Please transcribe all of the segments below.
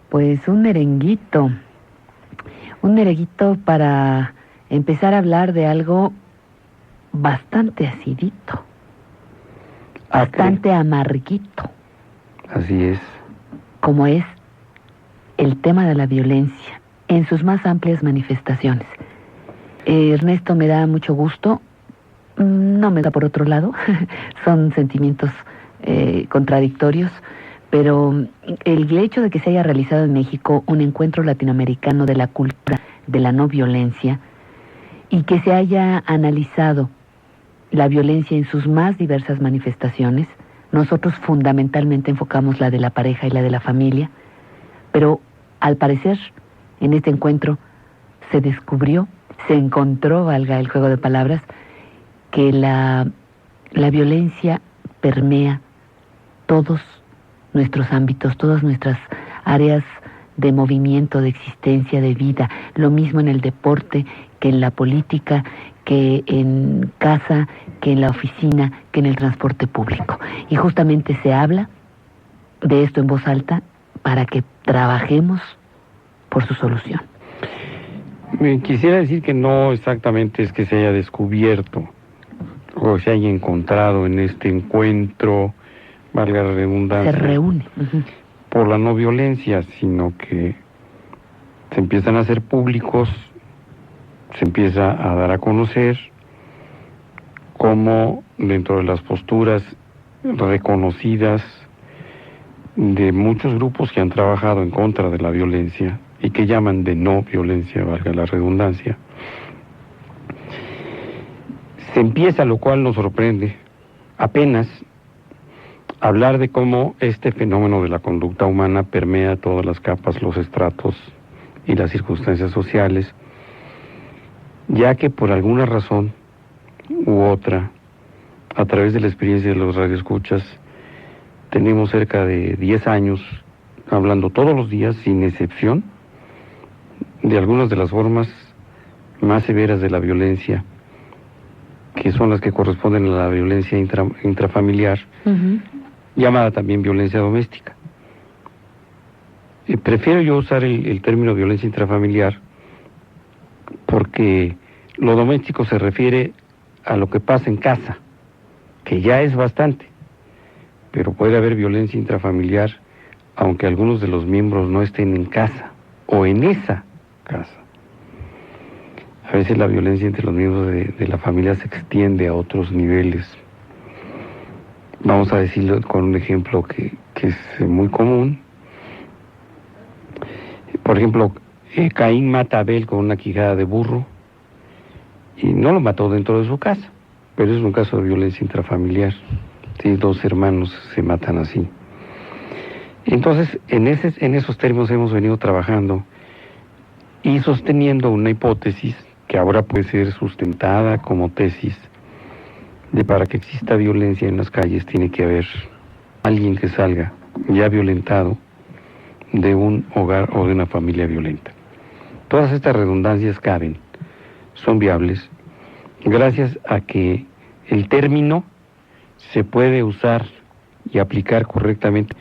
Pues un merenguito para empezar a hablar de algo bastante acidito, bastante amarguito. Así es. Como es el tema de la violencia en sus más amplias manifestaciones. Ernesto, me da mucho gusto, no me da por otro lado, son sentimientos contradictorios, pero el hecho de que se haya realizado en México un encuentro latinoamericano de la cultura de la no violencia y que se haya analizado la violencia en sus más diversas manifestaciones, nosotros fundamentalmente enfocamos la de la pareja y la de la familia, pero al parecer en este encuentro se descubrió, se encontró, valga el juego de palabras, que la violencia permea todos nuestros ámbitos, todas nuestras áreas de movimiento, de existencia, de vida. Lo mismo en el deporte, que en la política, que en casa, que en la oficina, que en el transporte público. Y justamente se habla de esto en voz alta para que trabajemos por su solución. Quisiera decir que no exactamente es que se haya descubierto o se haya encontrado en este encuentro, valga la redundancia, se reúne por la no violencia, sino que se empiezan a hacer públicos, se empieza a dar a conocer cómo dentro de las posturas reconocidas de muchos grupos que han trabajado en contra de la violencia y que llaman de no violencia, valga la redundancia, se empieza, lo cual nos sorprende, apenas hablar de cómo este fenómeno de la conducta humana permea todas las capas, los estratos y las circunstancias sociales, ya que por alguna razón u otra, a través de la experiencia de los radioescuchas, tenemos cerca de 10 años hablando todos los días, sin excepción, de algunas de las formas más severas de la violencia, que son las que corresponden a la violencia intrafamiliar, llamada también violencia doméstica. Prefiero yo usar el término violencia intrafamiliar porque lo doméstico se refiere a lo que pasa en casa, que ya es bastante, pero puede haber violencia intrafamiliar aunque algunos de los miembros no estén en casa o en esa casa. A veces la violencia entre los miembros de la familia se extiende a otros niveles. Vamos a decirlo con un ejemplo que es muy común. Por ejemplo, Caín mata a Abel con una quijada de burro y no lo mató dentro de su casa, pero es un caso de violencia intrafamiliar. Sí, dos hermanos se matan así. Entonces, en esos términos hemos venido trabajando y sosteniendo una hipótesis que ahora puede ser sustentada como tesis de para que exista violencia en las calles tiene que haber alguien que salga ya violentado de un hogar o de una familia violenta. Todas estas redundancias caben, son viables, gracias a que el término se puede usar y aplicar correctamente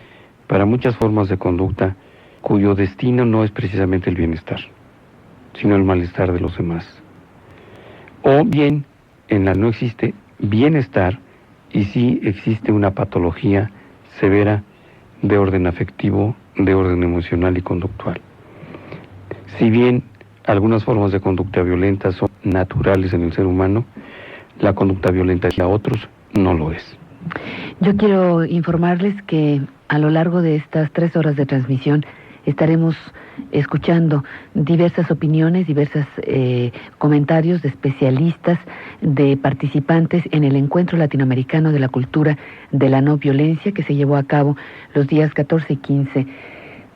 para muchas formas de conducta cuyo destino no es precisamente el bienestar, sino el malestar de los demás. O bien, en la no existe bienestar y sí existe una patología severa de orden afectivo, de orden emocional y conductual. Si bien algunas formas de conducta violenta son naturales en el ser humano, la conducta violenta hacia otros no lo es. Yo quiero informarles que a lo largo de estas 3 horas de transmisión estaremos escuchando diversas opiniones, diversos comentarios de especialistas, de participantes en el Encuentro Latinoamericano de la Cultura de la No Violencia que se llevó a cabo los días 14 y 15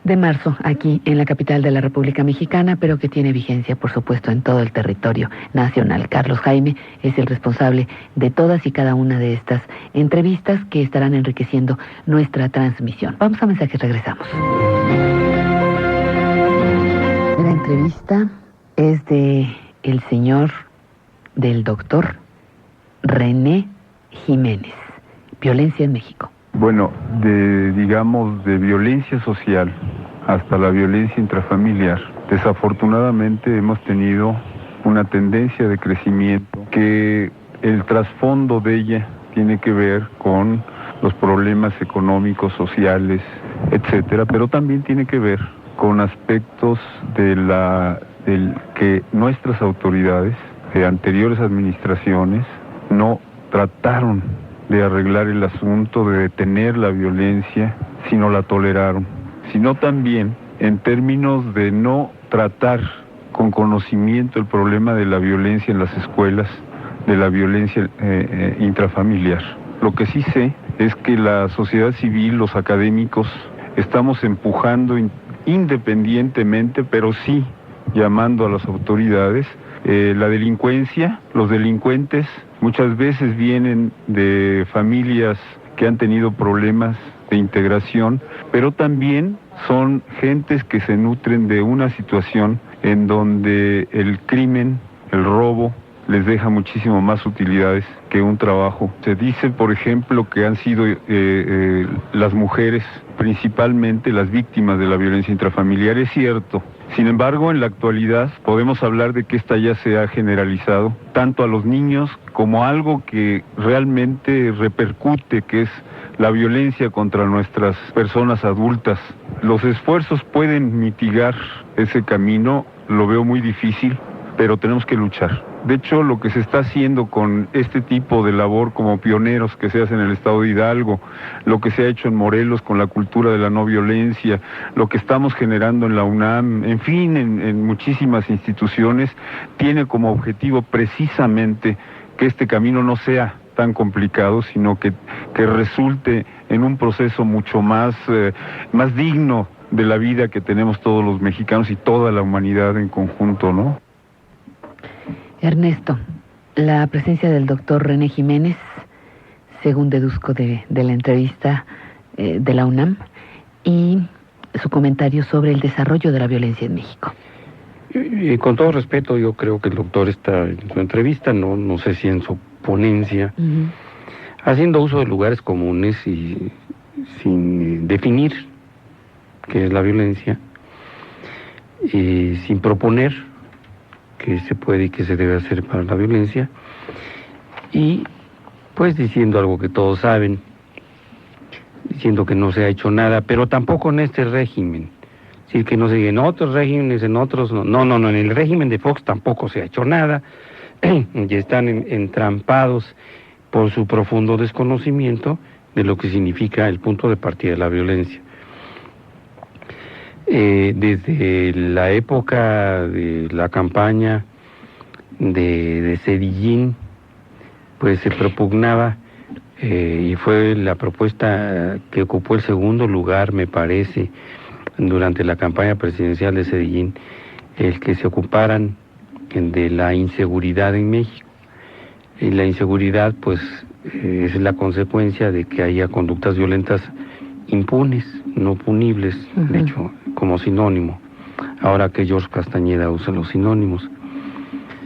de marzo aquí en la capital de la República Mexicana, pero que tiene vigencia, por supuesto, en todo el territorio nacional. Carlos Jaime es el responsable de todas y cada una de estas entrevistas que estarán enriqueciendo nuestra transmisión. Vamos a mensajes, regresamos. La entrevista es de el señor del doctor René Jiménez, Violencia en México. Bueno, de violencia social hasta la violencia intrafamiliar. Desafortunadamente hemos tenido una tendencia de crecimiento que el trasfondo de ella tiene que ver con los problemas económicos, sociales, etcétera, pero también tiene que ver con aspectos del que nuestras autoridades de anteriores administraciones no trataron de arreglar el asunto, de detener la violencia, sino la toleraron, sino también en términos de no tratar con conocimiento el problema de la violencia en las escuelas, de la violencia intrafamiliar. Lo que sí sé es que la sociedad civil, los académicos, estamos empujando independientemente, pero sí llamando a las autoridades. La delincuencia, los delincuentes muchas veces vienen de familias que han tenido problemas de integración, pero también son gentes que se nutren de una situación en donde el crimen, el robo, les deja muchísimo más utilidades que un trabajo. Se dice, por ejemplo, que han sido las mujeres, principalmente las víctimas de la violencia intrafamiliar. Es cierto. Sin embargo, en la actualidad podemos hablar de que esta ya se ha generalizado tanto a los niños como algo que realmente repercute, que es la violencia contra nuestras personas adultas. Los esfuerzos pueden mitigar ese camino, lo veo muy difícil, pero tenemos que luchar. De hecho, lo que se está haciendo con este tipo de labor como pioneros que se hace en el estado de Hidalgo, lo que se ha hecho en Morelos con la cultura de la no violencia, lo que estamos generando en la UNAM, en fin, en muchísimas instituciones, tiene como objetivo precisamente que este camino no sea tan complicado, sino que resulte en un proceso mucho más digno de la vida que tenemos todos los mexicanos y toda la humanidad en conjunto, ¿no? Ernesto, la presencia del doctor René Jiménez, según deduzco de la entrevista de la UNAM, y su comentario sobre el desarrollo de la violencia en México. Y con todo respeto, yo creo que el doctor está en su entrevista, no sé si en su ponencia, haciendo uso de lugares comunes y sin definir qué es la violencia, y sin proponer qué se puede y qué se debe hacer para la violencia, y pues diciendo algo que todos saben, diciendo que no se ha hecho nada, pero tampoco en este régimen. Es decir, que no se diga en otros regímenes, en otros, no, en el régimen de Fox tampoco se ha hecho nada, y están entrampados por su profundo desconocimiento de lo que significa el punto de partida de la violencia. Desde la época de la campaña de Zedillín, pues se propugnaba, y fue la propuesta que ocupó el segundo lugar, me parece, durante la campaña presidencial de Zedillín, el que se ocuparan de la inseguridad en México. Y la inseguridad, pues, es la consecuencia de que haya conductas violentas impunes, no punibles, de hecho, como sinónimo. Ahora que George Castañeda usa los sinónimos.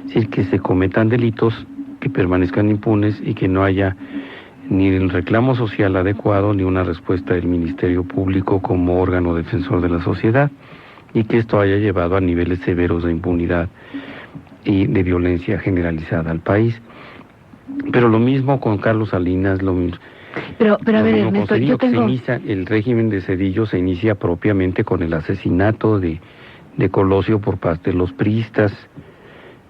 Es decir, que se cometan delitos que permanezcan impunes y que no haya ni el reclamo social adecuado ni una respuesta del Ministerio Público como órgano defensor de la sociedad, y que esto haya llevado a niveles severos de impunidad y de violencia generalizada al país. Pero lo mismo con Carlos Salinas, lo mismo. Pero a ver, Ernesto, yo tengo... El régimen de Zedillo se inicia propiamente con el asesinato de Colosio por parte de los priistas,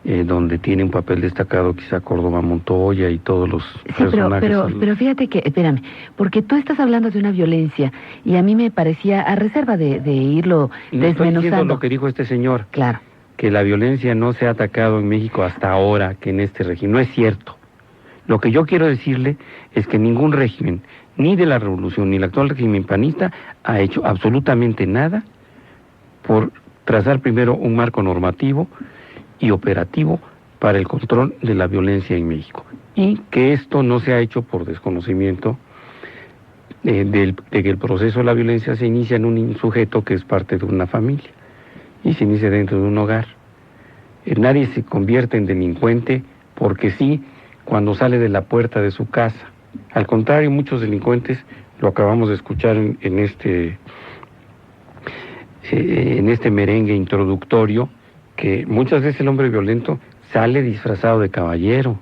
donde tiene un papel destacado quizá Córdoba Montoya y todos los personajes. Pero fíjate que, espérame, porque tú estás hablando de una violencia y a mí me parecía, a reserva de irlo desmenuzando... Estoy diciendo lo que dijo este señor. Claro. Que la violencia no se ha atacado en México hasta ahora, que en este régimen. No es cierto. Lo que yo quiero decirle es que ningún régimen, ni de la revolución, ni el actual régimen panista, ha hecho absolutamente nada por trazar primero un marco normativo y operativo para el control de la violencia en México. Y que esto no se ha hecho por desconocimiento de que el proceso de la violencia se inicia en un sujeto que es parte de una familia y se inicia dentro de un hogar. Nadie se convierte en delincuente porque sí, cuando sale de la puerta de su casa. Al contrario, muchos delincuentes, lo acabamos de escuchar en en este merengue introductorio, que muchas veces el hombre violento sale disfrazado de caballero,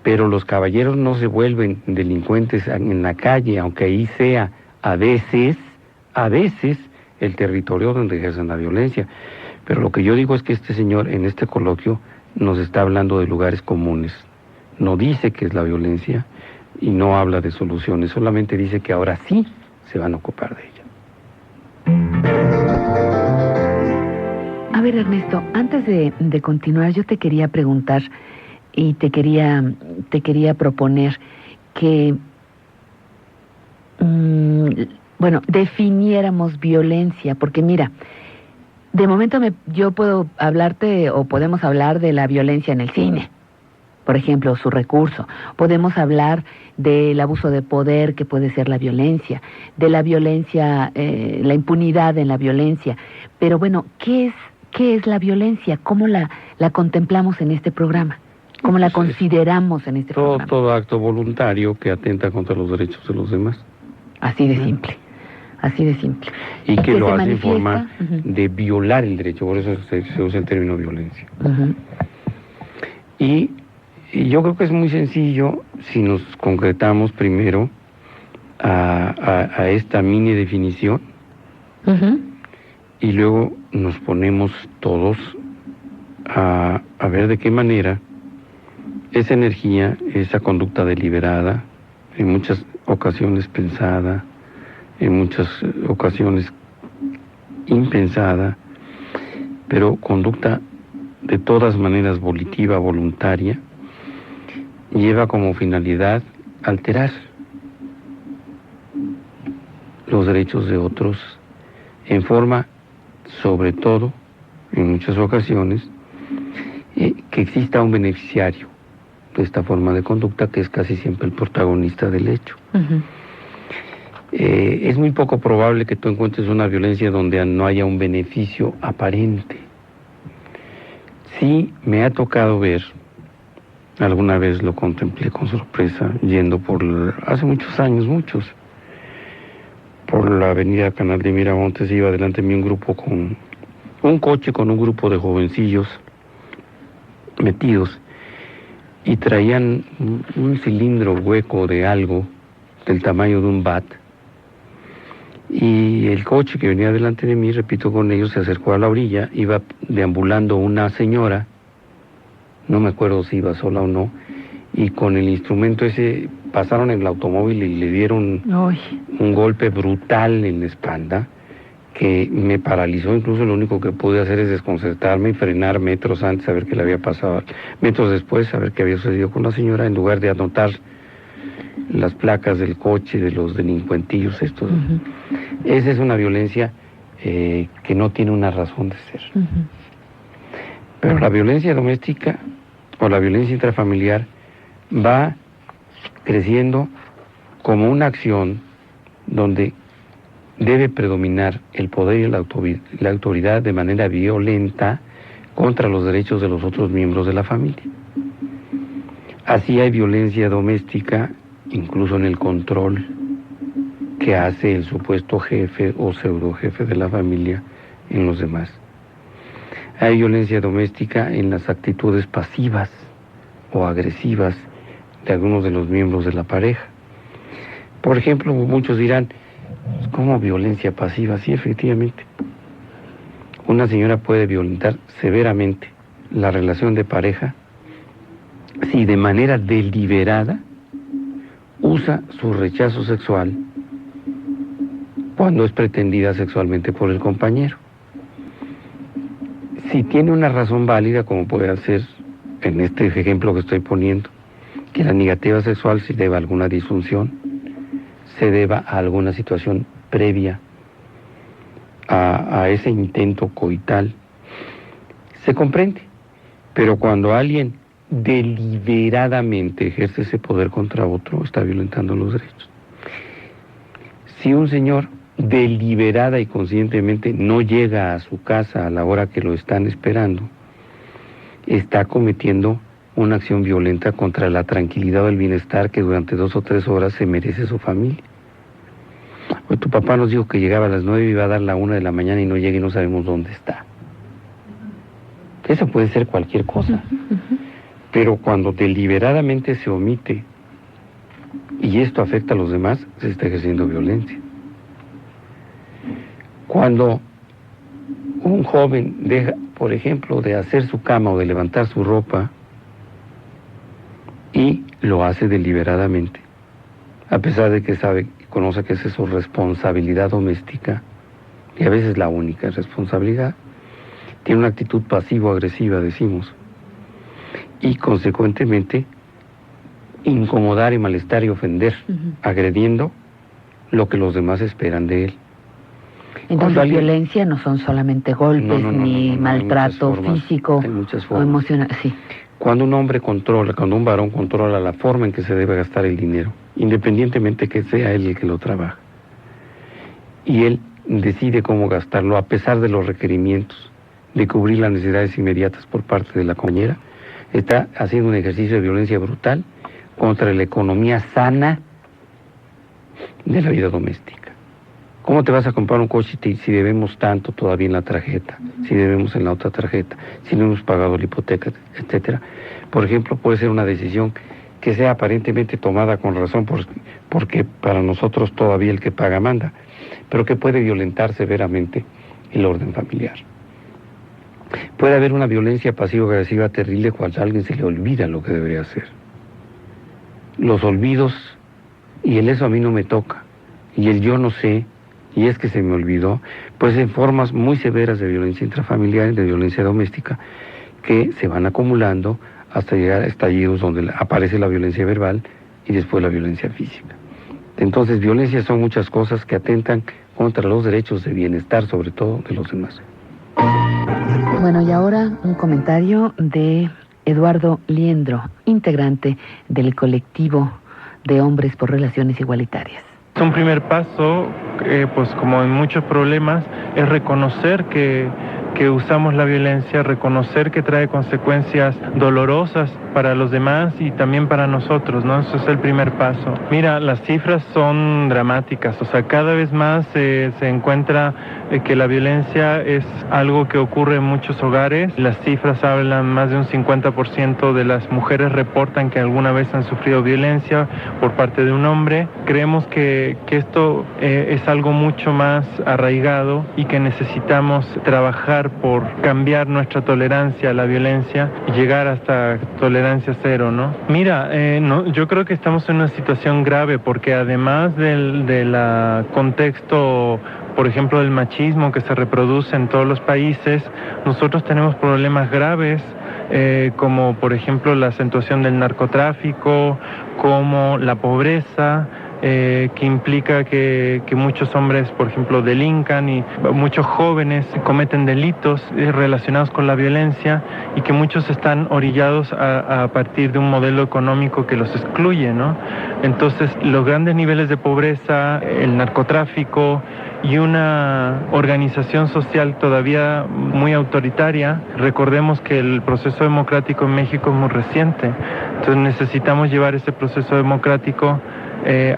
pero los caballeros no se vuelven delincuentes en la calle, aunque ahí sea a veces el territorio donde ejercen la violencia. Pero lo que yo digo es que este señor en este coloquio nos está hablando de lugares comunes, no dice que es la violencia y no habla de soluciones, solamente dice que ahora sí se van a ocupar de ella. A ver, Ernesto, antes de continuar, yo te quería preguntar y te quería proponer que, bueno, definiéramos violencia, porque mira, de momento yo puedo hablarte o podemos hablar de la violencia en el cine, por ejemplo, su recurso. Podemos hablar del abuso de poder, que puede ser la violencia, de la violencia, la impunidad en la violencia. Pero bueno, ¿qué es la violencia? ¿Cómo la contemplamos en este programa? ¿Cómo la consideramos en este programa? Todo acto voluntario que atenta contra los derechos de los demás. Así de simple. Así de simple. Y que lo hace en manifiesta forma de violar el derecho, por eso se usa el término violencia. Y yo creo que es muy sencillo si nos concretamos primero a esta mini definición y luego nos ponemos todos a ver de qué manera esa energía, esa conducta deliberada, en muchas ocasiones pensada, en muchas ocasiones impensada, pero conducta de todas maneras volitiva, voluntaria, lleva como finalidad alterar los derechos de otros en forma, sobre todo, en muchas ocasiones, que exista un beneficiario de esta forma de conducta, que es casi siempre el protagonista del hecho. Es muy poco probable que tú encuentres una violencia donde no haya un beneficio aparente. Sí me ha tocado ver, alguna vez lo contemplé con sorpresa, yendo hace muchos años, por la avenida Canal de Miramontes, iba delante de mí un coche con un grupo de jovencillos metidos, y traían un cilindro hueco de algo del tamaño de un bat, y el coche que venía delante de mí, repito, con ellos, se acercó a la orilla, iba deambulando una señora, no me acuerdo si iba sola o no, y con el instrumento ese pasaron en el automóvil y le dieron un golpe brutal en la espalda que me paralizó. Incluso lo único que pude hacer es desconcertarme y frenar metros antes, a ver qué le había pasado, metros después, a ver qué había sucedido con la señora, en lugar de anotar las placas del coche de los delincuentillos estos. Esa es una violencia que no tiene una razón de ser. Pero la violencia doméstica o la violencia intrafamiliar va creciendo como una acción donde debe predominar el poder y la autoridad de manera violenta contra los derechos de los otros miembros de la familia. Así hay violencia doméstica, incluso en el control que hace el supuesto jefe o pseudo jefe de la familia en los demás. Hay violencia doméstica en las actitudes pasivas o agresivas de algunos de los miembros de la pareja. Por ejemplo, muchos dirán, ¿cómo violencia pasiva? Sí, efectivamente. Una señora puede violentar severamente la relación de pareja si de manera deliberada usa su rechazo sexual cuando es pretendida sexualmente por el compañero. Si tiene una razón válida, como puede ser en este ejemplo que estoy poniendo, que la negativa sexual se deba a alguna disfunción, se deba a alguna situación previa a ese intento coital, se comprende. Pero cuando alguien deliberadamente ejerce ese poder contra otro, está violentando los derechos. Si un señor deliberada y conscientemente no llega a su casa a la hora que lo están esperando, está cometiendo una acción violenta contra la tranquilidad o el bienestar que durante 2 o 3 horas se merece su familia. Pues tu papá nos dijo que llegaba a las 9 y iba a dar la 1 de la mañana y no llega y no sabemos dónde está. Eso puede ser cualquier cosa. Pero cuando deliberadamente se omite y esto afecta a los demás, se está ejerciendo violencia. Cuando un joven deja, por ejemplo, de hacer su cama o de levantar su ropa y lo hace deliberadamente, a pesar de que sabe y conoce que esa es su responsabilidad doméstica, y a veces la única responsabilidad, tiene una actitud pasivo-agresiva, decimos, y consecuentemente incomodar y malestar y ofender, agrediendo lo que los demás esperan de él. Entonces, violencia no son solamente golpes, ni maltrato físico o emocional, sí. Cuando un hombre controla, cuando un varón controla la forma en que se debe gastar el dinero, independientemente que sea él el que lo trabaja, y él decide cómo gastarlo a pesar de los requerimientos de cubrir las necesidades inmediatas por parte de la compañera, está haciendo un ejercicio de violencia brutal contra la economía sana de la vida doméstica. ¿Cómo te vas a comprar un coche si debemos tanto todavía en la tarjeta, si debemos en la otra tarjeta, si no hemos pagado la hipoteca, etcétera? Por ejemplo, puede ser una decisión que sea aparentemente tomada con razón porque para nosotros todavía el que paga manda, pero que puede violentar severamente el orden familiar. Puede haber una violencia pasivo-agresiva terrible cuando a alguien se le olvida lo que debería hacer. Los olvidos y el eso a mí no me toca, y el yo no sé, y es que se me olvidó, pues en formas muy severas de violencia intrafamiliar y de violencia doméstica que se van acumulando hasta llegar a estallidos donde aparece la violencia verbal y después la violencia física. Entonces, violencia son muchas cosas que atentan contra los derechos de bienestar, sobre todo de los demás. Bueno, y ahora un comentario de Eduardo Liendro, integrante del colectivo de Hombres por Relaciones Igualitarias. Un primer paso, pues como en muchos problemas, es reconocer que usamos la violencia, reconocer que trae consecuencias dolorosas para los demás y también para nosotros, ¿no? Eso es el primer paso. Mira, las cifras son dramáticas, o sea, cada vez más se encuentra que la violencia es algo que ocurre en muchos hogares. Las cifras hablan, más de un 50% de las mujeres reportan que alguna vez han sufrido violencia por parte de un hombre. Creemos que esto es algo mucho más arraigado y que necesitamos trabajar por cambiar nuestra tolerancia a la violencia y llegar hasta tolerancia cero, ¿no? Mira, yo creo que estamos en una situación grave porque además del contexto, por ejemplo, del machismo que se reproduce en todos los países, nosotros tenemos problemas graves como por ejemplo la acentuación del narcotráfico, como la pobreza, que implica que muchos hombres, por ejemplo, delincan y muchos jóvenes cometen delitos relacionados con la violencia y que muchos están orillados a partir de un modelo económico que los excluye, ¿no? Entonces, los grandes niveles de pobreza, el narcotráfico y una organización social todavía muy autoritaria. Recordemos que el proceso democrático en México es muy reciente, entonces necesitamos llevar ese proceso democrático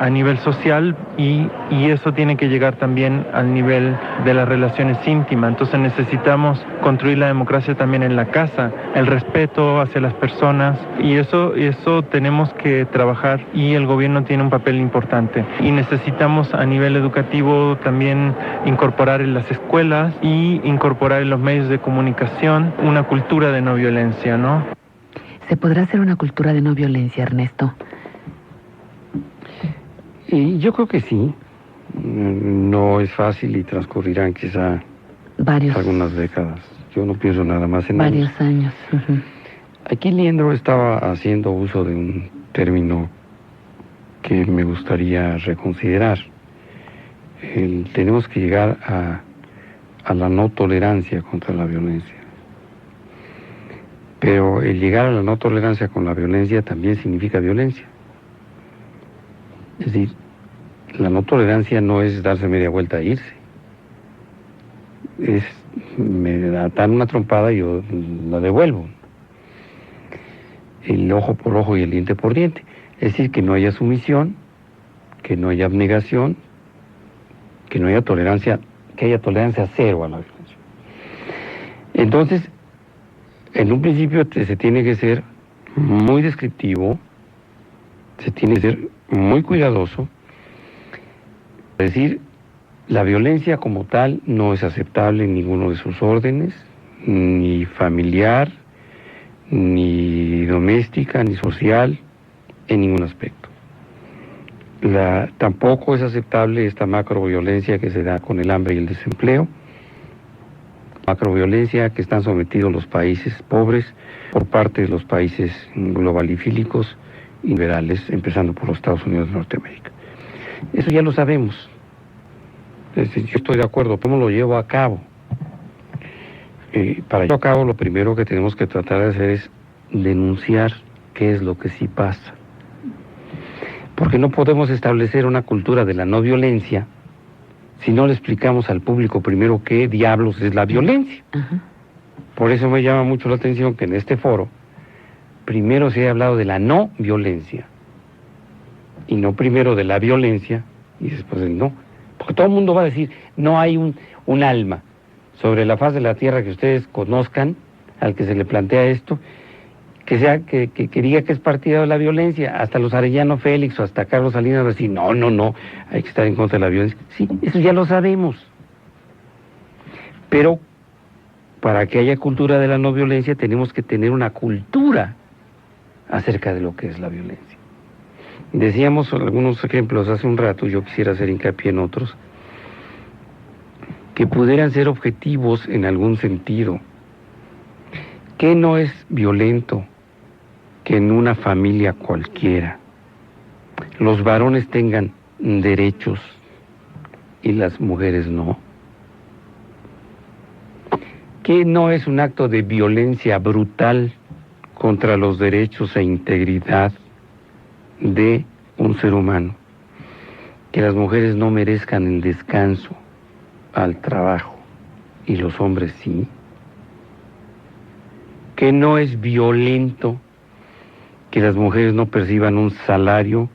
a nivel social y eso tiene que llegar también al nivel de las relaciones íntimas. Entonces necesitamos construir la democracia también en la casa, el respeto hacia las personas y eso tenemos que trabajar y el gobierno tiene un papel importante. Y necesitamos a nivel educativo también incorporar en las escuelas y incorporar en los medios de comunicación una cultura de no violencia, ¿no? ¿Se podrá hacer una cultura de no violencia, Ernesto? Y yo creo que sí. No es fácil y transcurrirán quizá algunas décadas. Yo no pienso nada más en varios años. Aquí Liendro estaba haciendo uso de un término que me gustaría reconsiderar. Tenemos que llegar a la no tolerancia contra la violencia. Pero el llegar a la no tolerancia con la violencia también significa violencia. Es decir, la no tolerancia no es darse media vuelta e irse. Es, me dan una trompada y yo la devuelvo. El ojo por ojo y el diente por diente. Es decir, que no haya sumisión, que no haya abnegación, que no haya tolerancia, que haya tolerancia cero a la violencia. Entonces, en un principio se tiene que ser muy descriptivo, se tiene que ser muy cuidadoso, es decir, la violencia como tal no es aceptable en ninguno de sus órdenes, ni familiar, ni doméstica, ni social, en ningún aspecto. Tampoco es aceptable esta macroviolencia que se da con el hambre y el desempleo, macroviolencia que están sometidos los países pobres por parte de los países globalifílicos y liberales, empezando por los Estados Unidos de Norteamérica. Eso ya lo sabemos. Yo estoy de acuerdo, ¿cómo lo llevo a cabo? Para llevarlo a cabo, lo primero que tenemos que tratar de hacer es denunciar qué es lo que sí pasa. Porque no podemos establecer una cultura de la no violencia si no le explicamos al público primero qué diablos es la violencia. Ajá. Por eso me llama mucho la atención que en este foro primero se haya hablado de la no violencia y no primero de la violencia y después del no. Porque todo el mundo va a decir, no hay un alma sobre la faz de la tierra que ustedes conozcan al que se le plantea esto, que diga que es partidario de la violencia. Hasta los Arellano Félix o hasta Carlos Salinas van a decir, no, hay que estar en contra de la violencia. Sí, eso ya lo sabemos. Pero para que haya cultura de la no violencia tenemos que tener una cultura acerca de lo que es la violencia. Decíamos algunos ejemplos hace un rato, yo quisiera hacer hincapié en otros, que pudieran ser objetivos en algún sentido. ¿Qué no es violento que en una familia cualquiera los varones tengan derechos y las mujeres no? ¿Qué no es un acto de violencia brutal contra los derechos e integridad de un ser humano? Que las mujeres no merezcan el descanso al trabajo y los hombres sí. Que no es violento que las mujeres no perciban un salario,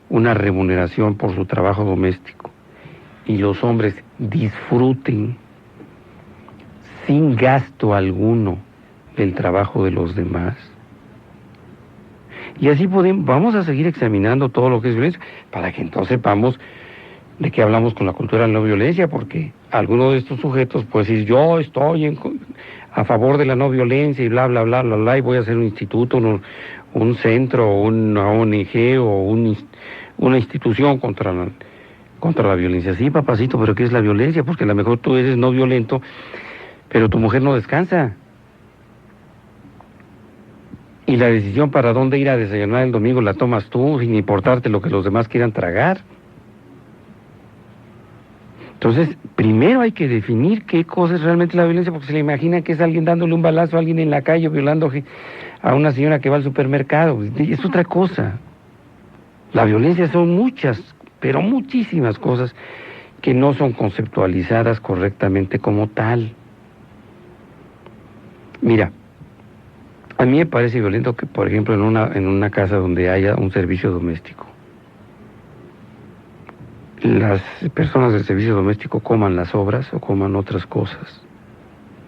una remuneración por su trabajo doméstico y los hombres disfruten sin gasto alguno del trabajo de los demás. Y así vamos a seguir examinando todo lo que es violencia, para que entonces sepamos de qué hablamos con la cultura de la no violencia, porque alguno de estos sujetos puede decir, yo estoy a favor de la no violencia y bla, bla, bla, bla, bla, y voy a hacer un instituto, un centro, una ONG o una institución contra la violencia. Sí, papacito, pero ¿qué es la violencia? Porque a lo mejor tú eres no violento, pero tu mujer no descansa. Y la decisión para dónde ir a desayunar el domingo la tomas tú, sin importarte lo que los demás quieran tragar. Entonces, primero hay que definir qué cosa es realmente la violencia, porque se le imagina que es alguien dándole un balazo a alguien en la calle, violando a una señora que va al supermercado. Es otra cosa. La violencia son muchas, pero muchísimas cosas que no son conceptualizadas correctamente como tal. Mira, a mí me parece violento que, por ejemplo, en una casa donde haya un servicio doméstico, las personas del servicio doméstico coman las obras o coman otras cosas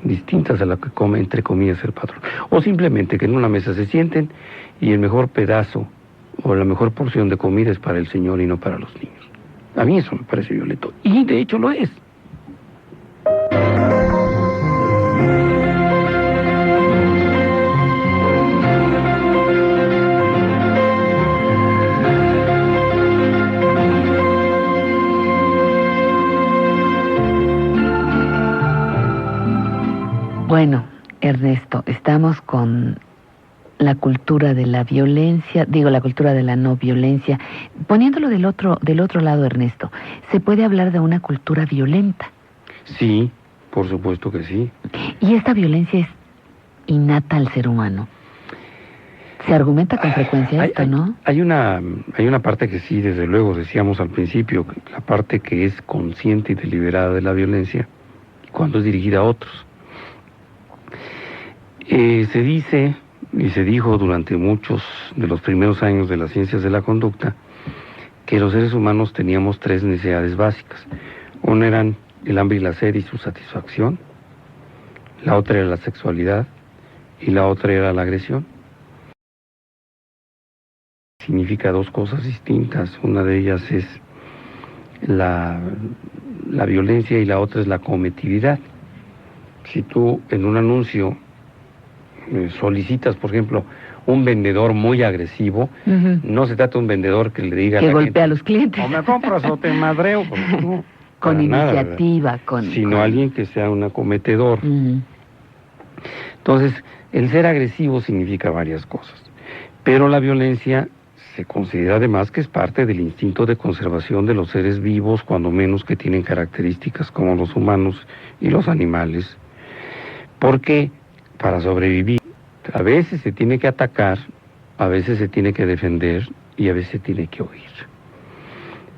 distintas a la que come, entre comillas, el patrón. O simplemente que en una mesa se sienten y el mejor pedazo o la mejor porción de comida es para el señor y no para los niños. A mí eso me parece violento. Y de hecho lo es. Bueno, Ernesto, estamos con la cultura de la violencia, la cultura de la no violencia. Poniéndolo del otro lado, Ernesto, ¿se puede hablar de una cultura violenta? Sí, por supuesto que sí. ¿Y esta violencia es innata al ser humano? Se argumenta con frecuencia esto, ¿no? Hay una parte que sí, desde luego, decíamos al principio, la parte que es consciente y deliberada de la violencia, cuando es dirigida a otros. Se dice y se dijo durante muchos de los primeros años de las ciencias de la conducta que los seres humanos teníamos 3 necesidades básicas. Una eran el hambre y la sed y su satisfacción, la otra era la sexualidad y la otra era la agresión. Significa dos cosas distintas. Una de ellas es la violencia y la otra es la cometividad. Si tú en un anuncio solicitas, por ejemplo, un vendedor muy agresivo, no se trata de un vendedor que le diga que a la golpea gente, a los clientes. o me compras o te madreo, pues, no, con para nada, iniciativa, sino alguien que sea un acometedor. Entonces, el ser agresivo significa varias cosas, pero la violencia se considera además que es parte del instinto de conservación de los seres vivos, cuando menos que tienen características como los humanos y los animales, porque para sobrevivir a veces se tiene que atacar, a veces se tiene que defender y a veces se tiene que huir.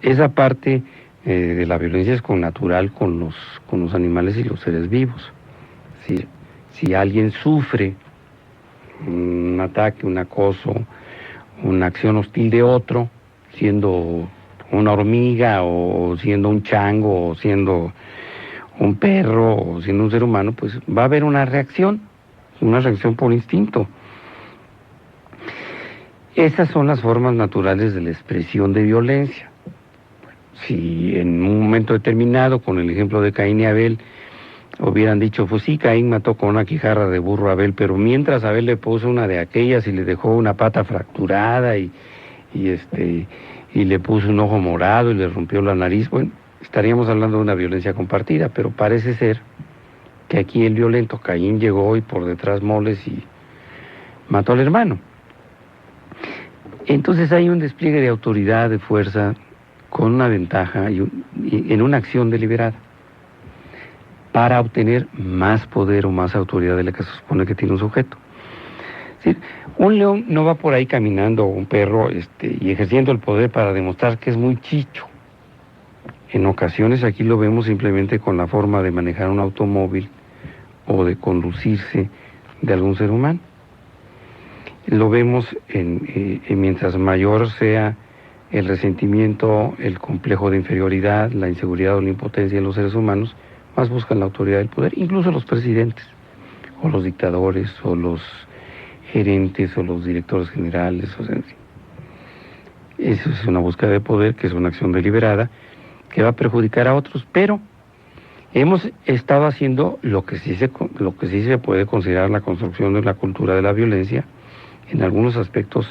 Esa parte de la violencia es connatural con los animales y los seres vivos. Si alguien sufre un ataque, un acoso, una acción hostil de otro, siendo una hormiga o siendo un chango o siendo un perro o siendo un ser humano, pues va a haber una reacción por instinto. Esas son las formas naturales de la expresión de violencia. Si en un momento determinado, con el ejemplo de Caín y Abel, hubieran dicho, pues sí, Caín mató con una quijarra de burro a Abel, pero mientras Abel le puso una de aquellas y le dejó una pata fracturada y le puso un ojo morado y le rompió la nariz, bueno, estaríamos hablando de una violencia compartida, pero parece ser que aquí el violento Caín llegó y por detrás moles y mató al hermano. Entonces hay un despliegue de autoridad, de fuerza, con una ventaja y en una acción deliberada, para obtener más poder o más autoridad de la que se supone que tiene un sujeto. Es decir, un león no va por ahí caminando, o un perro, y ejerciendo el poder para demostrar que es muy chicho. En ocasiones aquí lo vemos simplemente con la forma de manejar un automóvil o de conducirse de algún ser humano. Lo vemos mientras mayor sea el resentimiento, el complejo de inferioridad, la inseguridad o la impotencia de los seres humanos, más buscan la autoridad del poder, incluso los presidentes, o los dictadores, o los gerentes, o los directores generales, o sea, en fin. Eso es una búsqueda de poder, que es una acción deliberada, que va a perjudicar a otros, pero hemos estado haciendo lo que sí se puede considerar la construcción de la cultura de la violencia, en algunos aspectos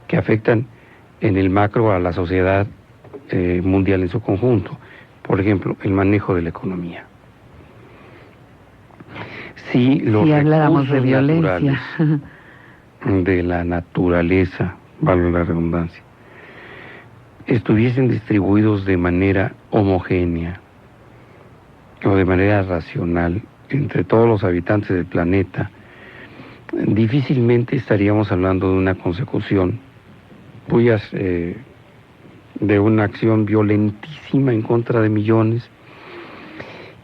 que afectan en el macro a la sociedad mundial en su conjunto. Por ejemplo, el manejo de la economía. Si los habláramos de violencia de la naturaleza, valga la redundancia, estuviesen distribuidos de manera homogénea o de manera racional entre todos los habitantes del planeta, difícilmente estaríamos hablando de una consecución de una acción violentísima en contra de millones,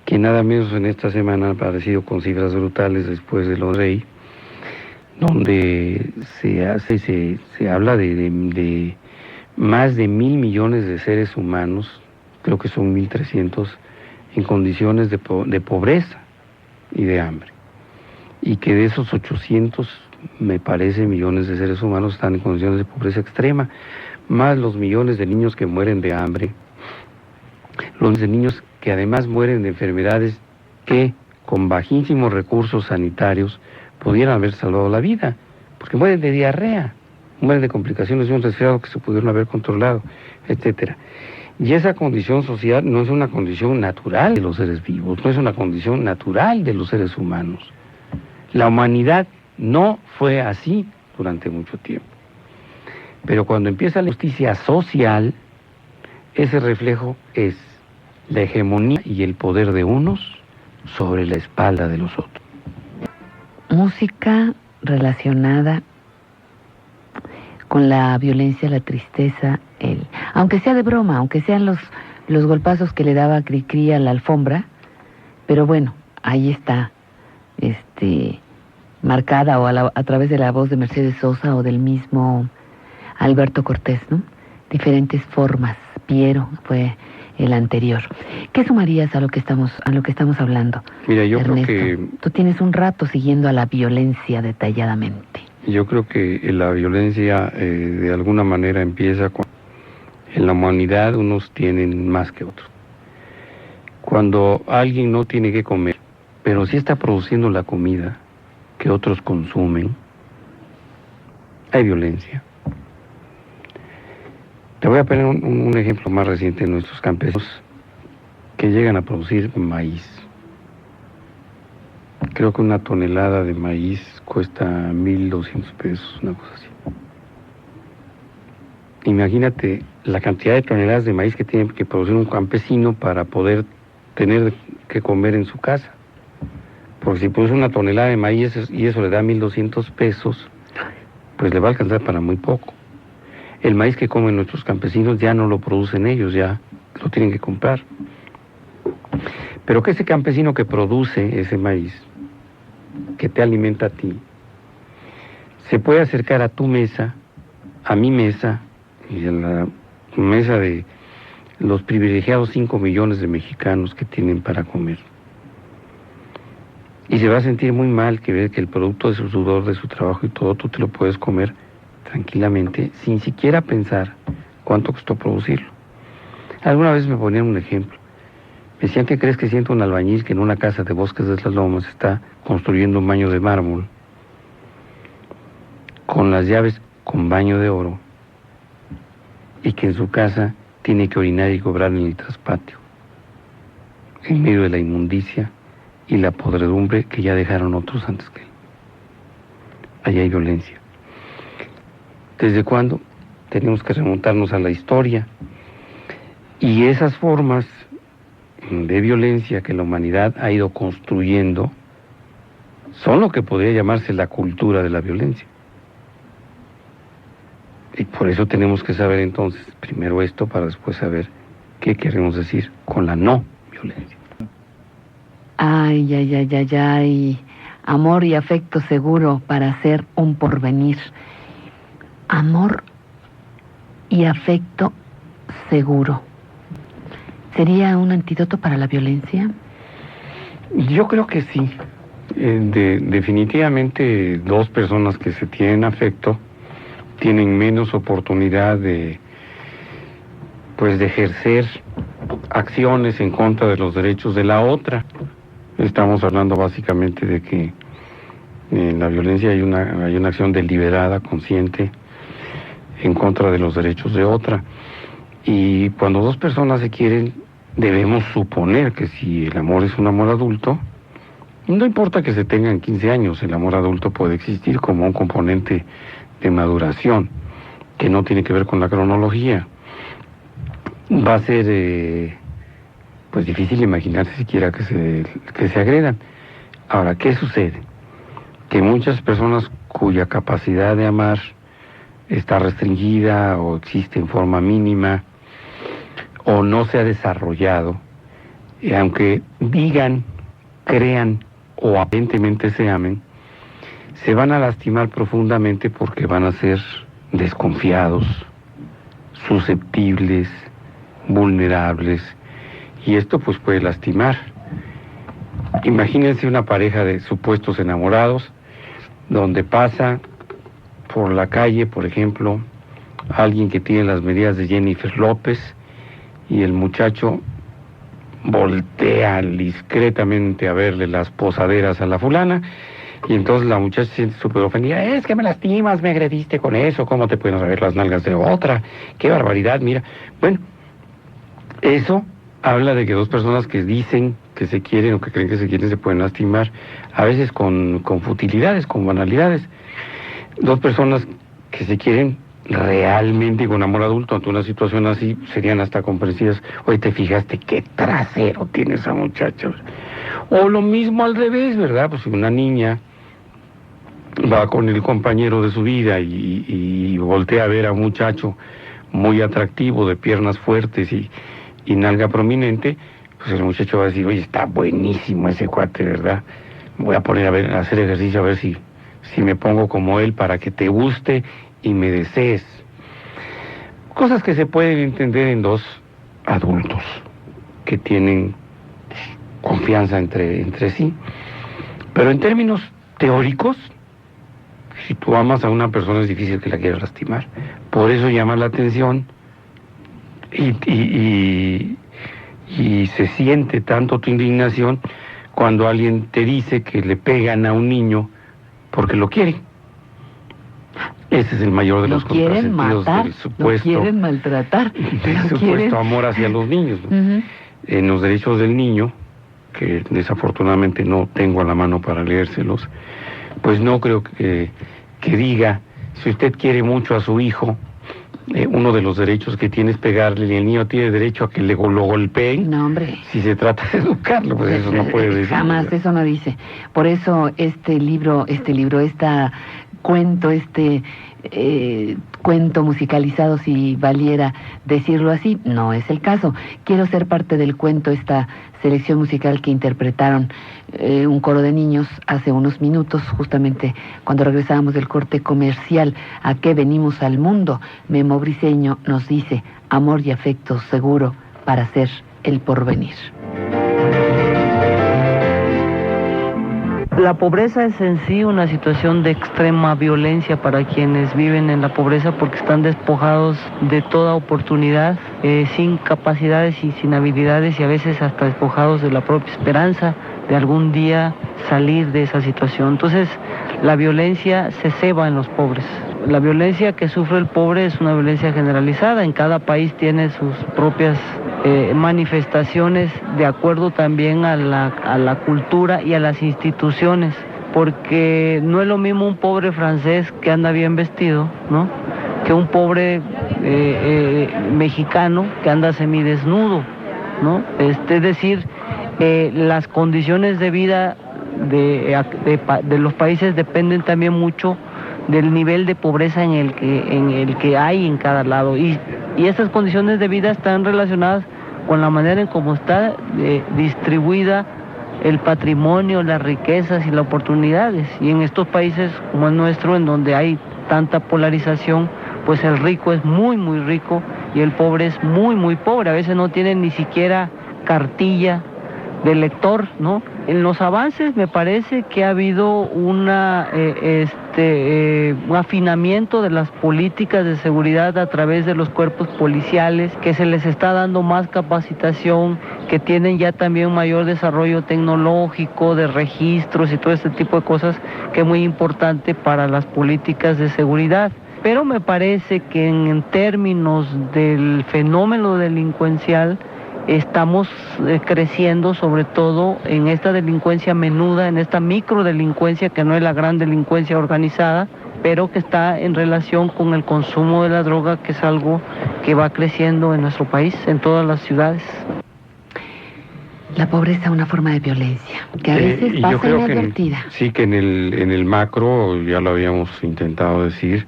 que nada menos en esta semana han aparecido con cifras brutales después de los rey, donde se habla de más de 1.000 millones de seres humanos, creo que son 1.300, en condiciones de pobreza y de hambre. Y que de esos 800, me parece, millones de seres humanos están en condiciones de pobreza extrema, más los millones de niños que mueren de hambre, los de niños que además mueren de enfermedades que con bajísimos recursos sanitarios pudieran haber salvado la vida, porque mueren de diarrea, mueren de complicaciones de un resfriado que se pudieron haber controlado, etcétera. Y esa condición social no es una condición natural de los seres vivos, no es una condición natural de los seres humanos. La humanidad no fue así durante mucho tiempo. Pero cuando empieza la justicia social, ese reflejo es la hegemonía y el poder de unos sobre la espalda de los otros. Música relacionada con la violencia, la tristeza, aunque sea de broma, aunque sean los golpazos que le daba Cricri a la alfombra, pero bueno, ahí está, marcada o a través de la voz de Mercedes Sosa o del mismo Alberto Cortés, ¿no? Diferentes formas. Piero fue el anterior. ¿Qué sumarías a lo que estamos hablando? Mira, yo Ernesto, creo que tú tienes un rato siguiendo a la violencia detalladamente. Yo creo que la violencia de alguna manera empieza cuando en la humanidad unos tienen más que otros. Cuando alguien no tiene que comer, pero sí está produciendo la comida que otros consumen, hay violencia. Te voy a poner un ejemplo más reciente de nuestros campesinos que llegan a producir maíz. Creo que una tonelada de maíz cuesta 1,200 pesos, una cosa así. Imagínate la cantidad de toneladas de maíz que tiene que producir un campesino para poder tener que comer en su casa. Porque si produce una tonelada de maíz y eso le da 1,200 pesos, pues le va a alcanzar para muy poco. El maíz que comen nuestros campesinos ya no lo producen ellos, ya lo tienen que comprar. Pero que ese campesino que produce ese maíz, que te alimenta a ti, se puede acercar a tu mesa, a mi mesa, y a la mesa de los privilegiados 5 millones de mexicanos que tienen para comer. Y se va a sentir muy mal que ve que el producto de su sudor, de su trabajo y todo, tú te lo puedes comer tranquilamente, sin siquiera pensar cuánto costó producirlo. Alguna vez me ponían un ejemplo. Me decían, ¿qué crees que siente un albañil que en una casa de Bosques de las Lomas está construyendo un baño de mármol con las llaves con baño de oro y que en su casa tiene que orinar y cobrar en el traspatio, en medio de la inmundicia y la podredumbre que ya dejaron otros antes que él? Allí hay violencia. ¿Desde cuándo? Tenemos que remontarnos a la historia. Y esas formas de violencia que la humanidad ha ido construyendo son lo que podría llamarse la cultura de la violencia. Y por eso tenemos que saber entonces, primero esto, para después saber qué queremos decir con la no violencia. Ay, ay, ay, ay, ay. Amor y afecto seguro para hacer un porvenir. Amor y afecto seguro. ¿Sería un antídoto para la violencia? Yo creo que sí. Definitivamente dos personas que se tienen afecto tienen menos oportunidad de ejercer acciones en contra de los derechos de la otra. Estamos hablando básicamente de que en la violencia hay una acción deliberada, consciente, en contra de los derechos de otra. Y cuando dos personas se quieren, debemos suponer que si el amor es un amor adulto, no importa que se tengan 15 años, el amor adulto puede existir como un componente de maduración, que no tiene que ver con la cronología. Va a ser difícil imaginarse siquiera que se agredan. Ahora, ¿qué sucede? Que muchas personas cuya capacidad de amar está restringida o existe en forma mínima o no se ha desarrollado, y aunque digan, crean o aparentemente se amen, se van a lastimar profundamente porque van a ser desconfiados, susceptibles, vulnerables, y esto pues puede lastimar. Imagínense una pareja de supuestos enamorados donde pasa por la calle, por ejemplo, alguien que tiene las medidas de Jennifer López y el muchacho voltea discretamente a verle las posaderas a la fulana y entonces la muchacha se siente súper ofendida. Es que me lastimas, me agrediste con eso, ¿cómo te pueden ver las nalgas de otra? ¡Qué barbaridad! Mira, bueno, eso habla de que dos personas que dicen que se quieren o que creen que se quieren se pueden lastimar, a veces con futilidades, con banalidades. Dos personas que se quieren realmente con amor adulto ante una situación así serían hasta comprensivas. Oye, ¿te fijaste qué trasero tiene esa muchacha? O lo mismo al revés, ¿verdad? Pues si una niña va con el compañero de su vida y voltea a ver a un muchacho muy atractivo, de piernas fuertes y nalga prominente, pues el muchacho va a decir, oye, está buenísimo ese cuate, ¿verdad? Voy a poner a hacer ejercicio a ver si me pongo como él para que te guste y me desees. Cosas que se pueden entender en dos adultos que tienen confianza entre sí. Pero en términos teóricos, si tú amas a una persona es difícil que la quieras lastimar. Por eso llama la atención y se siente tanto tu indignación cuando alguien te dice que le pegan a un niño porque lo quieren. Ese es el mayor de los contrasentidos del supuesto, lo quieren maltratar, del supuesto amor hacia los niños, ¿no? Uh-huh. En los derechos del niño, que desafortunadamente no tengo a la mano para leérselos, pues no creo que diga, si usted quiere mucho a su hijo, uno de los derechos que tiene es pegarle, y el niño tiene derecho a que lo golpeen. No, hombre. Si se trata de educarlo, pues eso no puede decir. Jamás, eso no dice. Por eso cuento musicalizado, si valiera decirlo así, no es el caso. Quiero ser parte del cuento, esta selección musical que interpretaron un coro de niños hace unos minutos, justamente cuando regresábamos del corte comercial. ¿A qué venimos al mundo? Memo Briceño nos dice: amor y afecto seguro para ser el porvenir. La pobreza es en sí una situación de extrema violencia para quienes viven en la pobreza, porque están despojados de toda oportunidad, sin capacidades y sin habilidades, y a veces hasta despojados de la propia esperanza de algún día salir de esa situación. Entonces, la violencia se ceba en los pobres. La violencia que sufre el pobre es una violencia generalizada. En cada país tiene sus propias manifestaciones, de acuerdo también a la cultura y a las instituciones, porque no es lo mismo un pobre francés que anda bien vestido, ¿no?, que un pobre mexicano que anda semidesnudo, ¿no? Es decir, las condiciones de vida de los países dependen también mucho del nivel de pobreza en el que hay en cada lado, y estas condiciones de vida están relacionadas con la manera en cómo está distribuida el patrimonio, las riquezas y las oportunidades. Y en estos países como el nuestro, en donde hay tanta polarización, pues el rico es muy, muy rico y el pobre es muy, muy pobre. A veces no tiene ni siquiera cartilla de lector, ¿no? En los avances me parece que ha habido un afinamiento de las políticas de seguridad a través de los cuerpos policiales, que se les está dando más capacitación, que tienen ya también mayor desarrollo tecnológico, de registros y todo este tipo de cosas, que es muy importante para las políticas de seguridad. Pero me parece que en términos del fenómeno delincuencial, estamos creciendo sobre todo en esta delincuencia menuda, en esta microdelincuencia que no es la gran delincuencia organizada, pero que está en relación con el consumo de la droga, que es algo que va creciendo en nuestro país, en todas las ciudades. La pobreza es una forma de violencia, que a veces pasa inadvertida. Sí, que en el macro, ya lo habíamos intentado decir,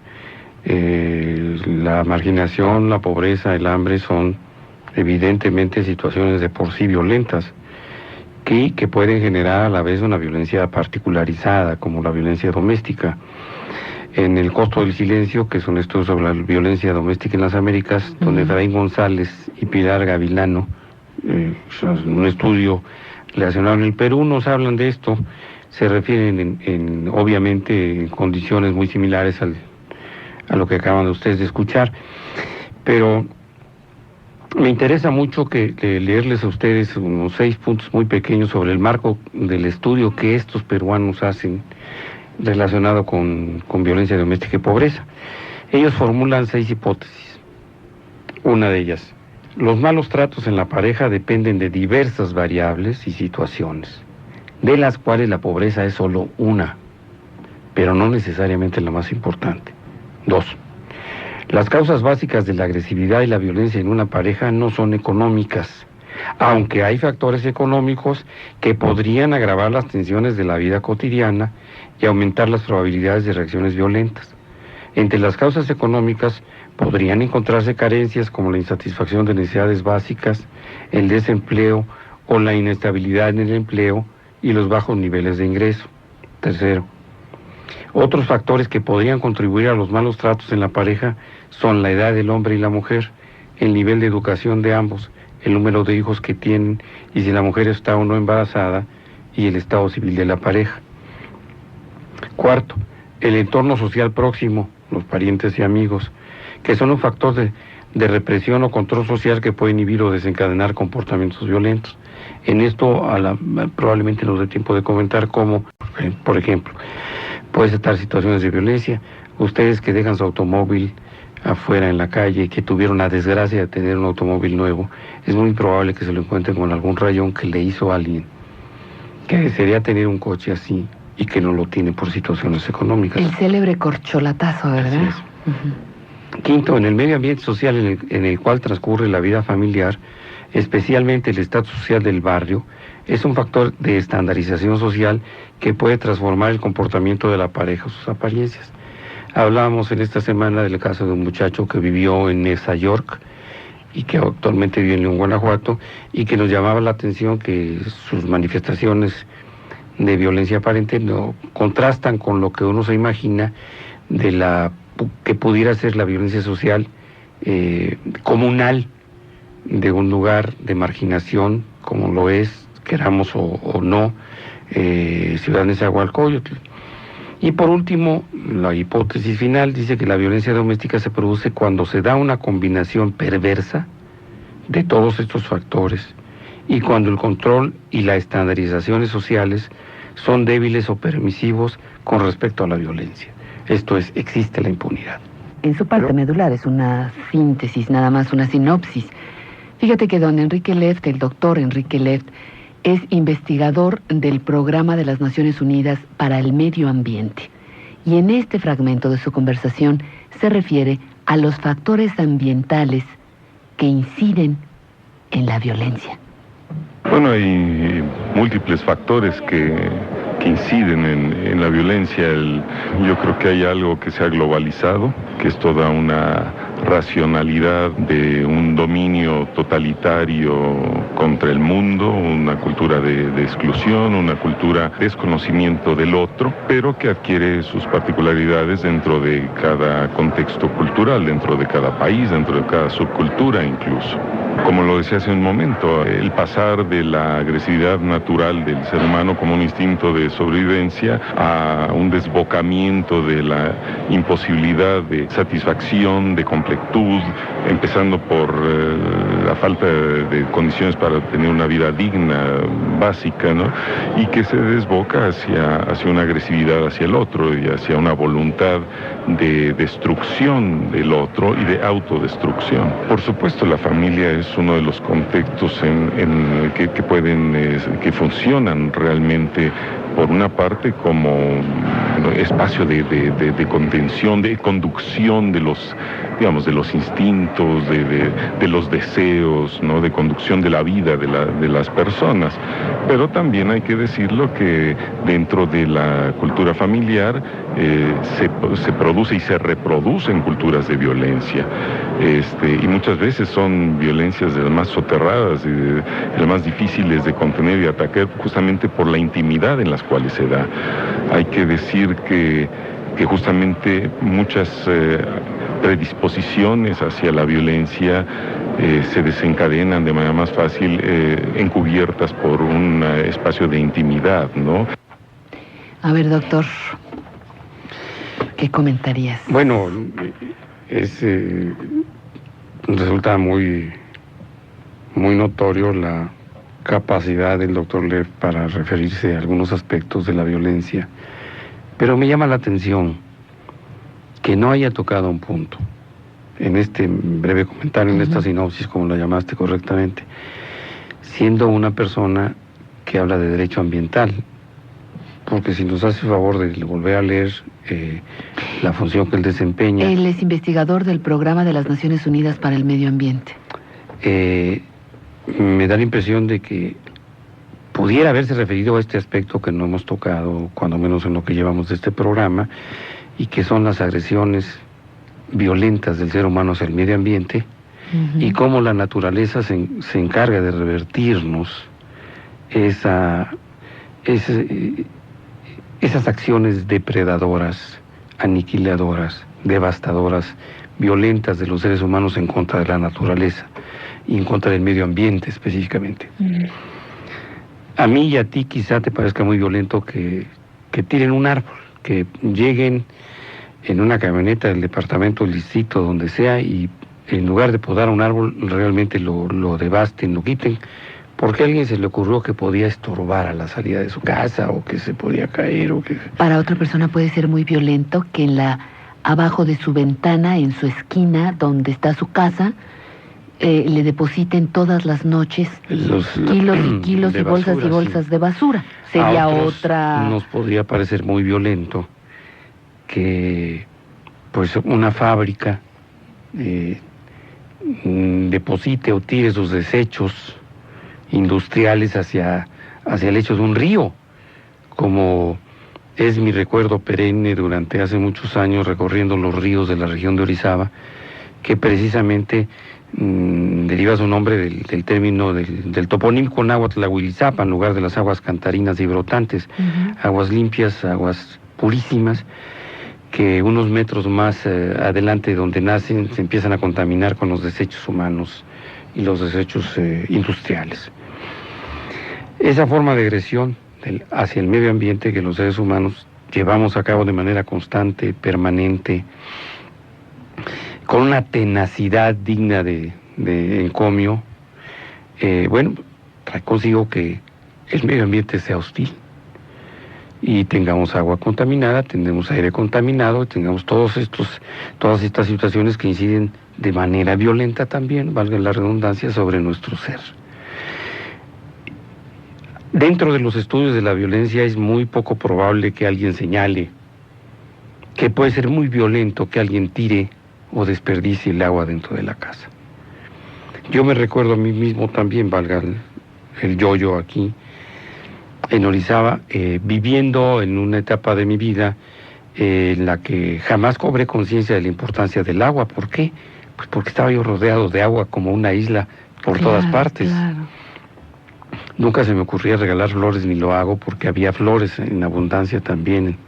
la marginación, la pobreza, el hambre son evidentemente situaciones de por sí violentas que pueden generar a la vez una violencia particularizada, como la violencia doméstica. En El costo del silencio, que es un estudio sobre la violencia doméstica en las Américas, donde Efraín González y Pilar Gavilano, un estudio relacionado en el Perú, nos hablan de esto. Se refieren obviamente en condiciones muy similares a lo que acaban de ustedes de escuchar, pero me interesa mucho leerles a ustedes unos 6 puntos muy pequeños sobre el marco del estudio que estos peruanos hacen relacionado con violencia doméstica y pobreza. Ellos formulan 6 hipótesis. Una de ellas: los malos tratos en la pareja dependen de diversas variables y situaciones, de las cuales la pobreza es solo una, pero no necesariamente la más importante. 2. Las causas básicas de la agresividad y la violencia en una pareja no son económicas, aunque hay factores económicos que podrían agravar las tensiones de la vida cotidiana y aumentar las probabilidades de reacciones violentas. Entre las causas económicas podrían encontrarse carencias como la insatisfacción de necesidades básicas, el desempleo o la inestabilidad en el empleo y los bajos niveles de ingreso. 3. Otros factores que podrían contribuir a los malos tratos en la pareja son la edad del hombre y la mujer, el nivel de educación de ambos, el número de hijos que tienen y si la mujer está o no embarazada y el estado civil de la pareja. Cuarto, el entorno social próximo, los parientes y amigos, que son un factor de represión o control social que puede inhibir o desencadenar comportamientos violentos. En esto probablemente nos dé tiempo de comentar cómo, por ejemplo, puede estar situaciones de violencia. Ustedes que dejan su automóvil afuera en la calle, que tuvieron la desgracia de tener un automóvil nuevo, es muy probable que se lo encuentren con algún rayón que le hizo a alguien que desearía tener un coche así y que no lo tiene por situaciones económicas. El célebre corcholatazo, ¿verdad? Así es. Quinto, en el medio ambiente social en el cual transcurre la vida familiar, especialmente el estatus social del barrio, es un factor de estandarización social que puede transformar el comportamiento de la pareja o sus apariencias. Hablábamos en esta semana del caso de un muchacho que vivió en Nueva York y que actualmente vive en León, Guanajuato, y que nos llamaba la atención que sus manifestaciones de violencia aparente no contrastan con lo que uno se imagina de la que pudiera ser la violencia social comunal de un lugar de marginación, como lo es, queramos o no, Ciudad de Nezahualcóyotl. Y por último, la hipótesis final dice que la violencia doméstica se produce cuando se da una combinación perversa de todos estos factores y cuando el control y las estandarizaciones sociales son débiles o permisivos con respecto a la violencia. Esto es, existe la impunidad. En su parte medular es una síntesis, nada más una sinopsis. Fíjate que don Enrique Left, el doctor Enrique Left, es investigador del Programa de las Naciones Unidas para el Medio Ambiente. Y en este fragmento de su conversación se refiere a los factores ambientales que inciden en la violencia. Bueno, hay múltiples factores que inciden en la violencia. Yo creo que hay algo que se ha globalizado, que es toda una racionalidad de un dominio totalitario contra el mundo, una cultura de exclusión, una cultura de desconocimiento del otro, pero que adquiere sus particularidades dentro de cada contexto cultural, dentro de cada país, dentro de cada subcultura incluso. Como lo decía hace un momento, el pasar de la agresividad natural del ser humano como un instinto de sobrevivencia a un desbocamiento de la imposibilidad de satisfacción, de completud, empezando por la falta de condiciones para tener una vida digna, básica, ¿no? Y que se desboca hacia una agresividad hacia el otro y hacia una voluntad de destrucción del otro y de autodestrucción. Por supuesto, la familia es uno de los contextos que funcionan realmente, por una parte, como espacio de contención, de conducción de los instintos, de los deseos, ¿no? De conducción de la vida de las personas. Pero también hay que decirlo que dentro de la cultura familiar se produce y se reproducen culturas de violencia. Y muchas veces son violencias de las más soterradas, de las más difíciles de contener y atacar, justamente por la intimidad en las cuales se da. Hay que decir que justamente muchas predisposiciones hacia la violencia se desencadenan de manera más fácil encubiertas por un espacio de intimidad, ¿no? A ver, doctor, ¿qué comentarías? Bueno, resulta muy notorio la capacidad del doctor Lev para referirse a algunos aspectos de la violencia, pero me llama la atención que no haya tocado un punto en este breve comentario, en esta sinopsis, como la llamaste correctamente, siendo una persona que habla de derecho ambiental, porque si nos hace el favor de volver a leer la función que él desempeña. Él es investigador del Programa de las Naciones Unidas para el Medio Ambiente. Me da la impresión de que pudiera haberse referido a este aspecto que no hemos tocado, cuando menos en lo que llevamos de este programa, y que son las agresiones violentas del ser humano hacia el medio ambiente, y cómo la naturaleza se encarga de revertirnos esas acciones depredadoras, aniquiladoras, devastadoras, violentas de los seres humanos en contra de la naturaleza. y en contra del medio ambiente específicamente. A mí y a ti quizá te parezca muy violento que tiren un árbol, que lleguen en una camioneta del departamento, del distrito, donde sea, y en lugar de podar un árbol, realmente lo devasten, lo quiten, porque a alguien se le ocurrió que podía estorbar a la salida de su casa, o que se podía caer, o que... Para otra persona puede ser muy violento que abajo de su ventana, en su esquina, donde está su casa, le depositen todas las noches kilos y kilos y bolsas basura, y bolsas de basura. Sería a otros otra... nos podría parecer muy violento que pues una fábrica deposite o tire sus desechos industriales hacia el lecho de un río, como es mi recuerdo perenne durante hace muchos años recorriendo los ríos de la región de Orizaba, que precisamente deriva su nombre del término del toponímico náhuatl Tlahuilizapa, en lugar de las aguas cantarinas y brotantes, aguas limpias, aguas purísimas, que unos metros más adelante donde nacen se empiezan a contaminar con los desechos humanos y los desechos industriales. Esa forma de agresión hacia el medio ambiente que los seres humanos llevamos a cabo de manera constante, permanente, con una tenacidad digna de encomio, bueno, trae consigo que el medio ambiente sea hostil y tengamos agua contaminada, tengamos aire contaminado, tengamos todas estas situaciones que inciden de manera violenta también, valga la redundancia, sobre nuestro ser. Dentro de los estudios de la violencia es muy poco probable que alguien señale que puede ser muy violento que alguien tire o desperdicie el agua dentro de la casa. Yo me recuerdo a mí mismo también, valga el yo-yo aquí, en Orizaba, viviendo en una etapa de mi vida en la que jamás cobré conciencia de la importancia del agua. ¿Por qué? Pues porque estaba yo rodeado de agua como una isla por todas partes. Claro. Nunca se me ocurría regalar flores, ni lo hago, porque había flores en abundancia también.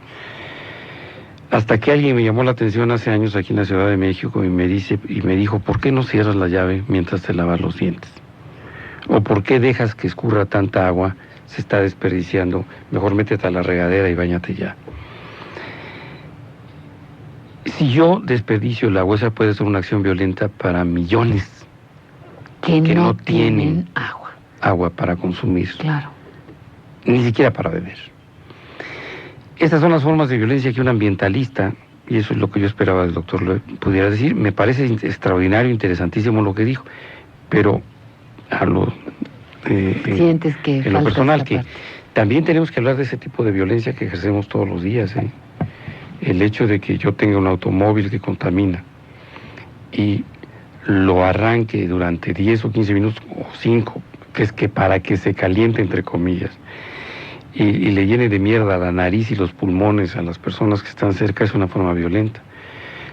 Hasta que alguien me llamó la atención hace años aquí en la Ciudad de México y me dijo, ¿por qué no cierras la llave mientras te lavas los dientes? ¿O por qué dejas que escurra tanta agua? Se está desperdiciando. Mejor métete a la regadera y báñate ya. Si yo desperdicio el agua, esa puede ser una acción violenta para millones que no tienen agua para consumir. Claro. Ni siquiera para beber. Estas son las formas de violencia que un ambientalista, y eso es lo que yo esperaba del doctor, le pudiera decir. Me parece extraordinario, interesantísimo lo que dijo, pero a lo sientes que en lo personal, que también tenemos que hablar de ese tipo de violencia que ejercemos todos los días. El hecho de que yo tenga un automóvil que contamina y lo arranque durante 10 o 15 minutos o 5, que es que para que se caliente, entre comillas, y le llene de mierda la nariz y los pulmones a las personas que están cerca, es una forma violenta.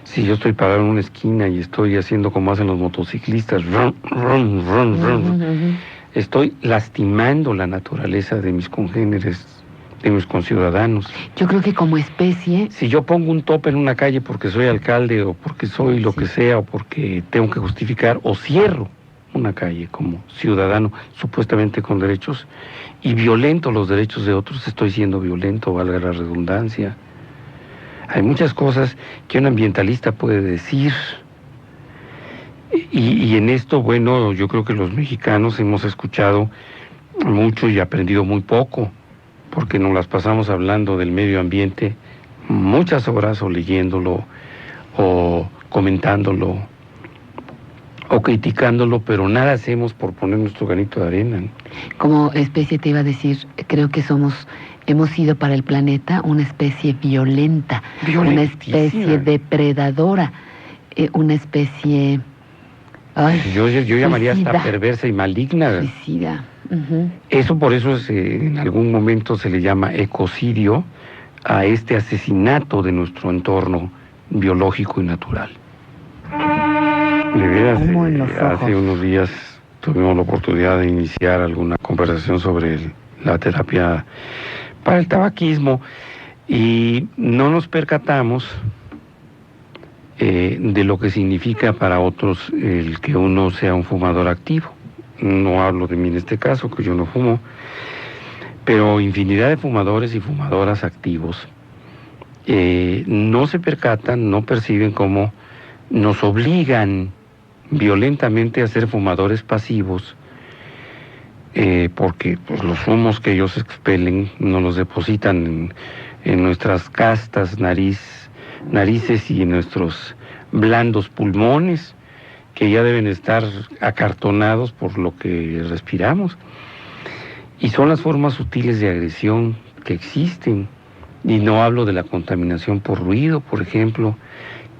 Si yo estoy parado en una esquina y estoy haciendo como hacen los motociclistas, estoy lastimando la naturaleza de mis congéneres, de mis conciudadanos. Yo creo que como especie... Si yo pongo un tope en una calle porque soy alcalde o porque soy lo que sea o porque tengo que justificar, o cierro una calle como ciudadano supuestamente con derechos y violento los derechos de otros, estoy siendo violento, valga la redundancia. Hay muchas cosas que un ambientalista puede decir y en esto, bueno, yo creo que los mexicanos hemos escuchado mucho y aprendido muy poco, porque nos las pasamos hablando del medio ambiente muchas horas, o leyéndolo, o comentándolo, o criticándolo, pero nada hacemos por poner nuestro granito de arena. Como especie te iba a decir, creo que hemos sido para el planeta una especie violenta, una especie depredadora, una especie... yo llamaría hasta perversa y maligna. Suicida. Eso por eso en algún momento se le llama ecocidio a este asesinato de nuestro entorno biológico y natural. De veras, hace unos días tuvimos la oportunidad de iniciar alguna conversación sobre la terapia para el tabaquismo y no nos percatamos de lo que significa para otros el que uno sea un fumador activo. No hablo de mí en este caso, que yo no fumo, pero infinidad de fumadores y fumadoras activos no se percatan, no perciben cómo nos obligan violentamente a ser fumadores pasivos, porque pues, los humos que ellos expelen nos los depositan en nuestras castas narices y en nuestros blandos pulmones, que ya deben estar acartonados por lo que respiramos. Y son las formas sutiles de agresión que existen. Y no hablo de la contaminación por ruido, por ejemplo,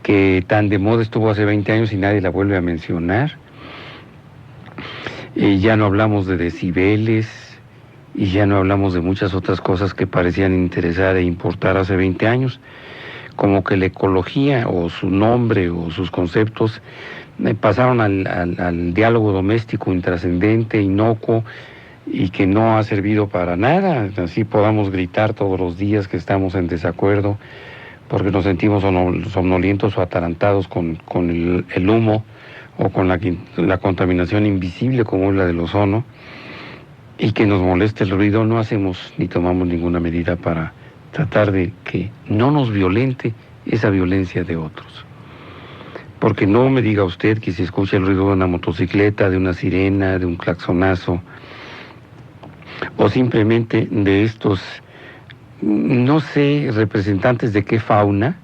que tan de moda estuvo hace 20 años y nadie la vuelve a mencionar. Ya no hablamos de decibeles y ya no hablamos de muchas otras cosas que parecían interesar e importar hace 20 años, como que la ecología o su nombre o sus conceptos pasaron al diálogo doméstico intrascendente, inocuo, y que no ha servido para nada. Así podamos gritar todos los días que estamos en desacuerdo porque nos sentimos somnolientos o atarantados con el humo o con la contaminación invisible como es la del ozono, y que nos moleste el ruido, no hacemos ni tomamos ninguna medida para tratar de que no nos violente esa violencia de otros. Porque no me diga usted que si escucha el ruido de una motocicleta, de una sirena, de un claxonazo, o simplemente de estos, no sé, representantes de qué fauna,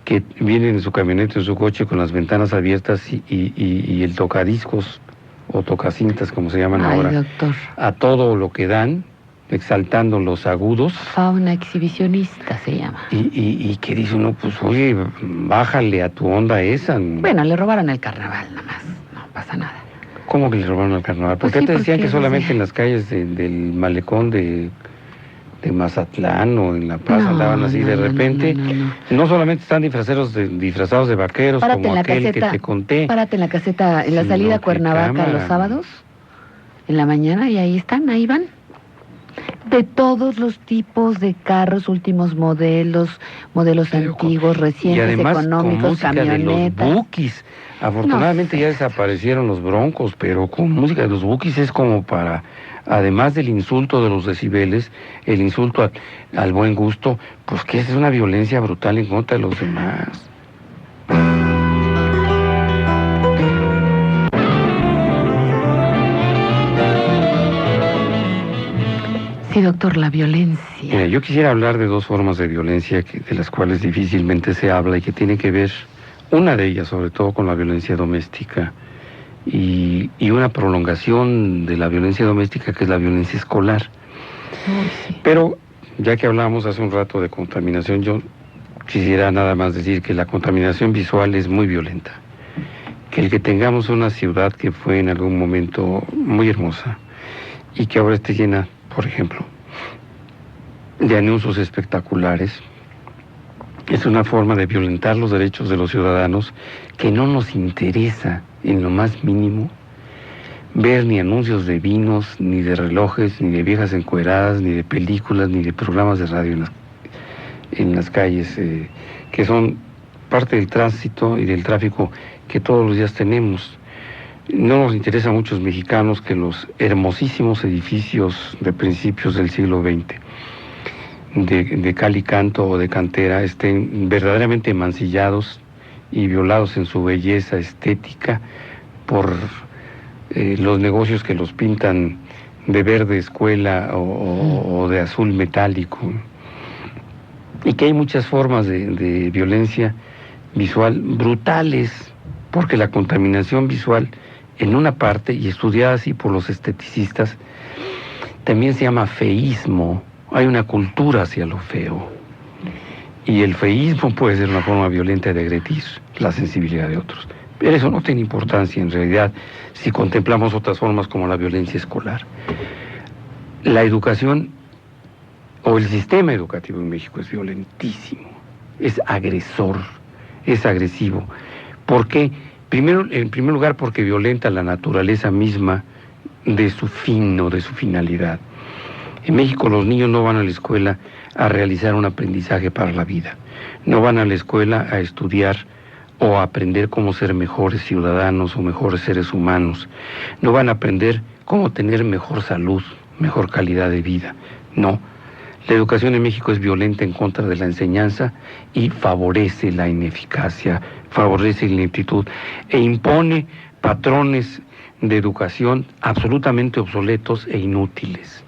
que vienen en su camioneta, en su coche con las ventanas abiertas y el tocadiscos o tocacintas, como se llaman ahora, doctor, a todo lo que dan, exaltando los agudos. fauna exhibicionista se llama. Y que dice uno, pues oye, bájale a tu onda esa. Bueno, le robaron el carnaval nada más, no pasa nada. ¿Cómo que le robaron el carnaval? ¿Por Pues qué sí, te decían porque que solamente en las calles del malecón de Mazatlán o en La Paz andaban así de repente? No solamente están disfrazados de vaqueros, Párate como en la aquel caseta, que te conté. Párate en la caseta, en la Sí, salida no, a Cuernavaca qué cámara. los sábados, en la mañana, y ahí están, ahí van. De todos los tipos de carros, últimos modelos Pero antiguos, y recientes, además económicos, con música camionetas. de los Bukis. Afortunadamente No sé. ya desaparecieron los Broncos, pero con música de los Bukis es como para, además del insulto de los decibeles, el insulto al buen gusto, pues que es una violencia brutal en contra de los demás. Sí, doctor, la violencia. Mira, yo quisiera hablar de dos formas de violencia de las cuales difícilmente se habla y que tienen que ver, una de ellas sobre todo con la violencia doméstica y una prolongación de la violencia doméstica que es la violencia escolar. Uy, sí. Pero ya que hablamos hace un rato de contaminación, yo quisiera nada más decir que la contaminación visual es muy violenta. Que el que tengamos una ciudad que fue en algún momento muy hermosa y que ahora esté llena, por ejemplo, de anuncios espectaculares, es una forma de violentar los derechos de los ciudadanos que no nos interesa en lo más mínimo ver ni anuncios de vinos, ni de relojes, ni de viejas encueradas, ni de películas, ni de programas de radio en las calles, que son parte del tránsito y del tráfico que todos los días tenemos. No nos interesa a muchos mexicanos que los hermosísimos edificios de principios del siglo XX, de cal y canto o de cantera, estén verdaderamente mancillados y violados en su belleza estética por los negocios que los pintan de verde escuela o de azul metálico. Y que hay muchas formas de violencia visual brutales, porque la contaminación visual en una parte, y estudiada así por los esteticistas, también se llama feísmo. Hay una cultura hacia lo feo. Y el feísmo puede ser una forma violenta de agredir la sensibilidad de otros. Pero eso no tiene importancia en realidad si contemplamos otras formas como la violencia escolar. La educación o el sistema educativo en México es violentísimo, es agresor, es agresivo. ¿Por qué? Primero, en primer lugar, porque violenta la naturaleza misma de su fin o de su finalidad. En México los niños no van a la escuela a realizar un aprendizaje para la vida. No van a la escuela a estudiar o a aprender cómo ser mejores ciudadanos o mejores seres humanos. No van a aprender cómo tener mejor salud, mejor calidad de vida. No. La educación en México es violenta en contra de la enseñanza y favorece la ineficacia, favorece la ineptitud e impone patrones de educación absolutamente obsoletos e inútiles.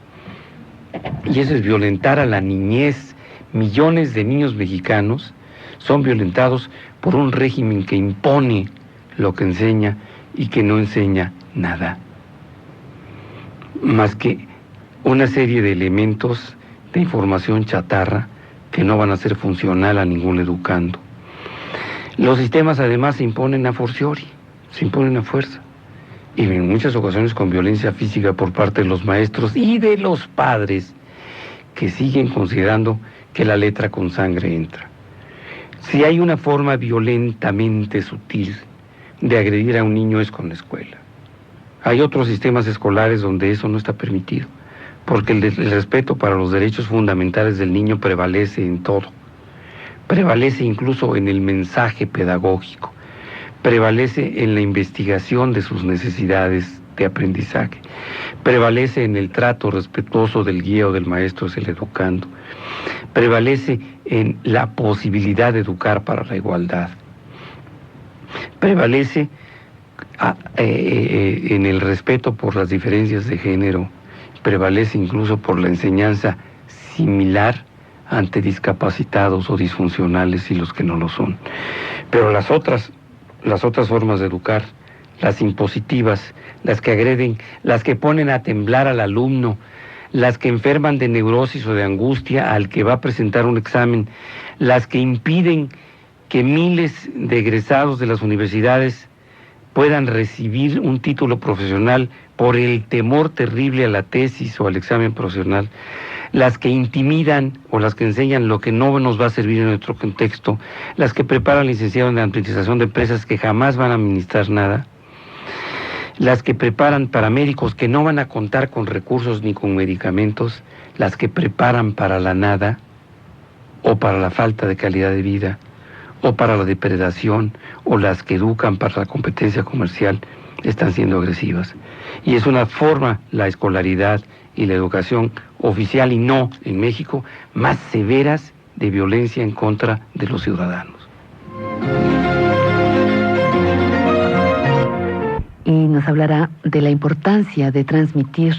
Y eso es violentar a la niñez. Millones de niños mexicanos son violentados por un régimen que impone lo que enseña y que no enseña nada, más que una serie de elementos de información chatarra que no van a ser funcional a ningún educando. Los sistemas además se imponen a forciori, se imponen a fuerza, y en muchas ocasiones con violencia física por parte de los maestros y de los padres, que siguen considerando que la letra con sangre entra. Si hay una forma violentamente sutil de agredir a un niño es con la escuela. Hay otros sistemas escolares donde eso no está permitido, porque el respeto para los derechos fundamentales del niño prevalece en todo. Prevalece incluso en el mensaje pedagógico, prevalece en la investigación de sus necesidades de aprendizaje, prevalece en el trato respetuoso del guía o del maestro hacia el educando, prevalece en la posibilidad de educar para la igualdad, prevalece en el respeto por las diferencias de género, prevalece incluso por la enseñanza similar ante discapacitados o disfuncionales y los que no lo son. Pero las otras formas de educar, las impositivas, las que agreden, las que ponen a temblar al alumno, las que enferman de neurosis o de angustia al que va a presentar un examen, las que impiden que miles de egresados de las universidades puedan recibir un título profesional por el temor terrible a la tesis o al examen profesional, las que intimidan o las que enseñan lo que no nos va a servir en nuestro contexto, las que preparan licenciados en administración de empresas que jamás van a administrar nada, las que preparan paramédicos que no van a contar con recursos ni con medicamentos, las que preparan para la nada o para la falta de calidad de vida o para la depredación o las que educan para la competencia comercial, están siendo agresivas. Y es una forma, la escolaridad y la educación oficial y no en México, más severas de violencia en contra de los ciudadanos. Y nos hablará de la importancia de transmitir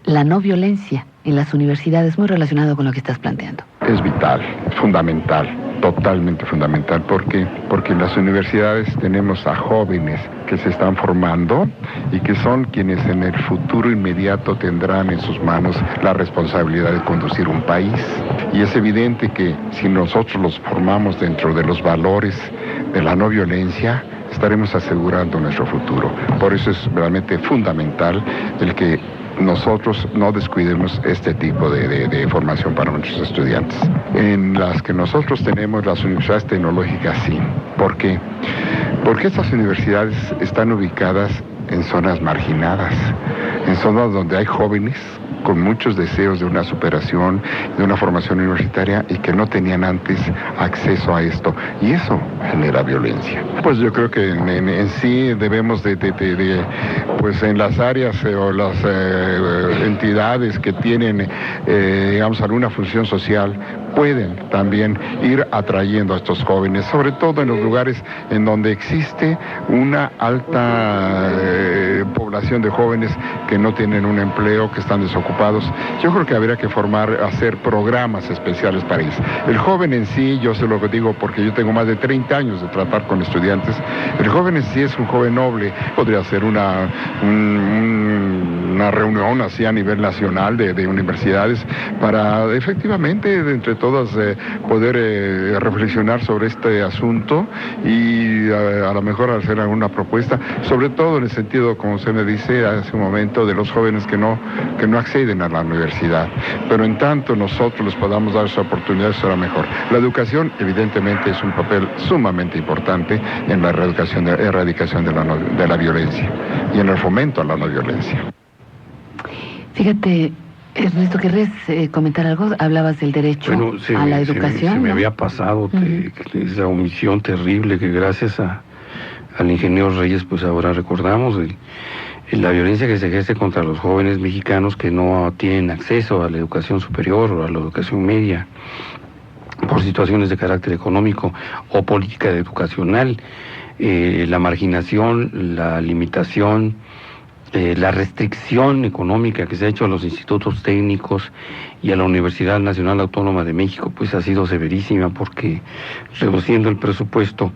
la no violencia en las universidades, muy relacionado con lo que estás planteando. Es vital, fundamental, totalmente fundamental, porque en las universidades tenemos a jóvenes que se están formando y que son quienes en el futuro inmediato tendrán en sus manos la responsabilidad de conducir un país. Y es evidente que si nosotros los formamos dentro de los valores de la no violencia, estaremos asegurando nuestro futuro. Por eso es realmente fundamental el que nosotros no descuidemos este tipo de formación para nuestros estudiantes. En las que nosotros tenemos, las universidades tecnológicas, sí. ¿Por qué? Porque estas universidades están ubicadas en zonas marginadas, en zonas donde hay jóvenes con muchos deseos de una superación, de una formación universitaria y que no tenían antes acceso a esto. Y eso genera violencia. Pues yo creo que en sí debemos pues en las áreas o las entidades que tienen, digamos, alguna función social, pueden también ir atrayendo a estos jóvenes, sobre todo en los lugares en donde existe una alta población de jóvenes que no tienen un empleo, que están desocupados. Yo creo que habría que hacer programas especiales para ellos. El joven en sí, yo se lo digo porque yo tengo más de 30 años de tratar con estudiantes, el joven en sí es un joven noble. Podría ser una reunión así a nivel nacional de universidades para efectivamente entre todas poder reflexionar sobre este asunto y a lo mejor hacer alguna propuesta, sobre todo en el sentido, como usted me dice hace un momento, de los jóvenes que no acceden a la universidad. Pero en tanto nosotros les podamos dar esa oportunidad, será mejor. La educación evidentemente es un papel sumamente importante en la erradicación de la violencia y en el fomento a la no violencia. Fíjate, Ernesto, ¿querrías comentar algo? Hablabas del derecho a la educación. Se me ¿no? había pasado esa omisión terrible que gracias al ingeniero Reyes, pues ahora recordamos la violencia que se ejerce contra los jóvenes mexicanos que no tienen acceso a la educación superior o a la educación media por situaciones de carácter económico o política educacional, la marginación, la limitación, la restricción económica que se ha hecho a los institutos técnicos y a la Universidad Nacional Autónoma de México, pues ha sido severísima, porque reduciendo el presupuesto,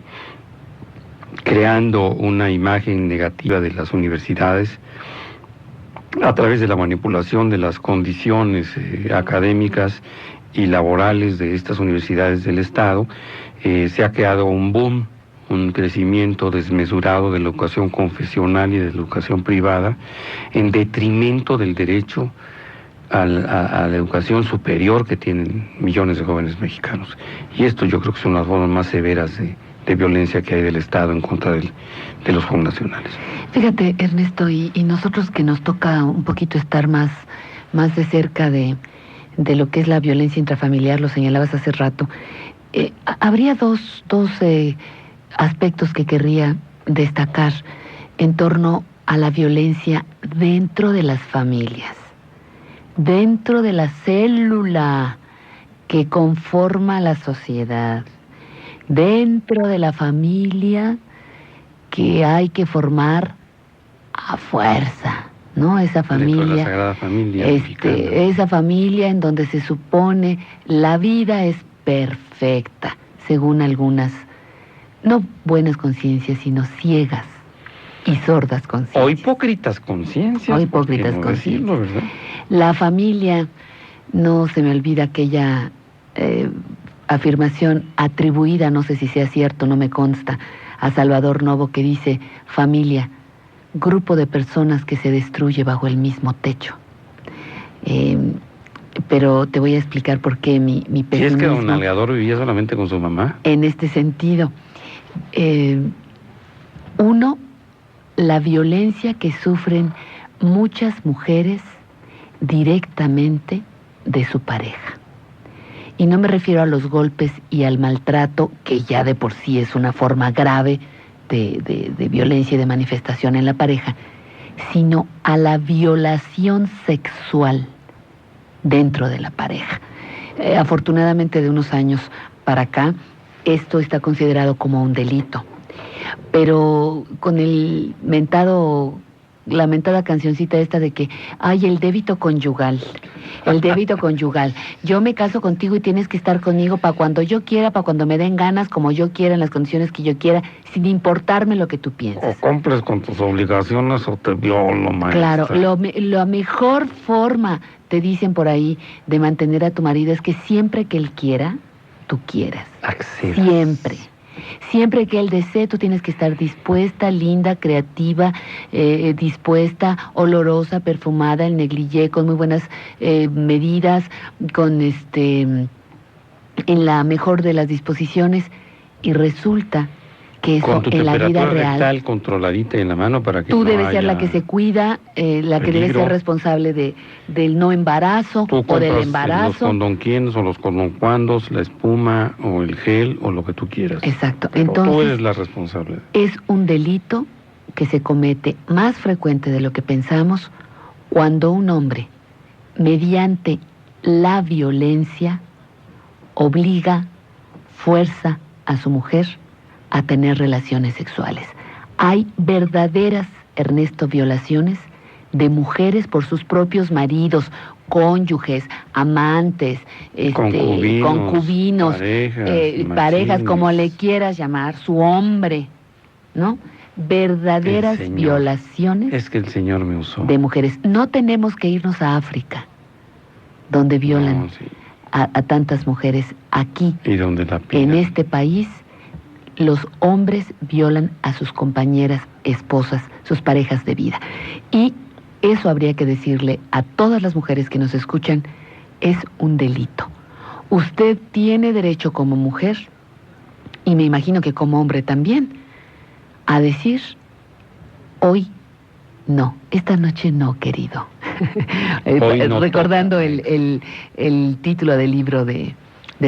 creando una imagen negativa de las universidades a través de la manipulación de las condiciones académicas y laborales de estas universidades del Estado, se ha creado un boom, un crecimiento desmesurado de la educación confesional y de la educación privada, en detrimento del derecho a la educación superior que tienen millones de jóvenes mexicanos. Y esto yo creo que son las formas más severas de violencia que hay del Estado en contra de los connacionales. Fíjate, Ernesto, y nosotros que nos toca un poquito estar más de cerca de lo que es la violencia intrafamiliar, lo señalabas hace rato, habría dos aspectos que querría destacar en torno a la violencia dentro de las familias, dentro de la célula que conforma la sociedad, dentro de la familia que hay que formar a fuerza, ¿no? Esa familia, dentro de la Sagrada Familia esa familia en donde se supone la vida es perfecta, según algunas, no buenas conciencias, sino ciegas y sordas conciencias. O hipócritas conciencias. O hipócritas conciencias. Decirlo, ¿verdad? La familia, no se me olvida aquella afirmación atribuida, no sé si sea cierto, no me consta, a Salvador Novo, que dice: familia, grupo de personas que se destruye bajo el mismo techo. Pero te voy a explicar por qué mi pesimismo. ¿Y es que don Aleador vivía solamente con su mamá? En este sentido, uno, la violencia que sufren muchas mujeres directamente de su pareja. Y no me refiero a los golpes y al maltrato, que ya de por sí es una forma grave de violencia y de manifestación en la pareja, sino a la violación sexual dentro de la pareja. Afortunadamente, de unos años para acá, esto está considerado como un delito. Pero con la mentada cancioncita esta de que hay el débito conyugal. Yo me caso contigo y tienes que estar conmigo para cuando yo quiera, para cuando me den ganas, como yo quiera, en las condiciones que yo quiera, sin importarme lo que tú piensas. O cumples con tus obligaciones o te violo, maestra. Claro, la mejor forma, te dicen por ahí, de mantener a tu marido es que siempre que él quiera, tú quieras. Accedas. Siempre que él desee, tú tienes que estar dispuesta, linda, creativa, dispuesta, olorosa, perfumada, el negligé, con muy buenas medidas, con en la mejor de las disposiciones. Y resulta que eso en la vida real, rectal controladita en la mano para que tú no debes ser haya la que se cuida, la que debe peligro. ser responsable del no embarazo Tú o del compras embarazo. los condonquienes o los condoncuandos, la espuma o el gel o lo que tú quieras. Exacto. Pero Entonces, tú eres la responsable. es un delito que se comete más frecuente de lo que pensamos cuando un hombre, mediante la violencia, obliga, fuerza a su mujer a tener relaciones sexuales. Hay verdaderas, Ernesto, violaciones de mujeres por sus propios maridos, cónyuges, amantes, concubinos, parejas, como le quieras llamar, su hombre, ¿no? Verdaderas violaciones. Es que el Señor me usó. De mujeres. No tenemos que irnos a África, donde violan a tantas mujeres. Aquí, y donde la piden. En este país, los hombres violan a sus compañeras, esposas, sus parejas de vida. Y eso habría que decirle a todas las mujeres que nos escuchan: es un delito. Usted tiene derecho como mujer, y me imagino que como hombre también, a decir: hoy no, esta noche no, querido. Hoy no recordando toca. el título del libro de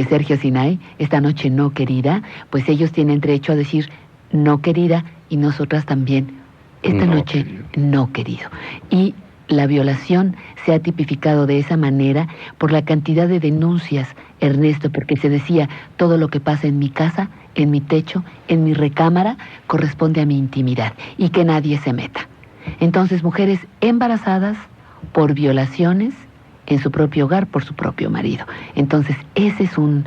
Sergio Sinay, Esta noche no, querida, pues ellos tienen derecho a decir no, querida, y nosotras también, esta No, noche querido. no, querido. Y la violación se ha tipificado de esa manera por la cantidad de denuncias, Ernesto, porque se decía, todo lo que pasa en mi casa, en mi techo, en mi recámara, corresponde a mi intimidad y que nadie se meta. Entonces, mujeres embarazadas por violaciones en su propio hogar por su propio marido. Entonces, ese es un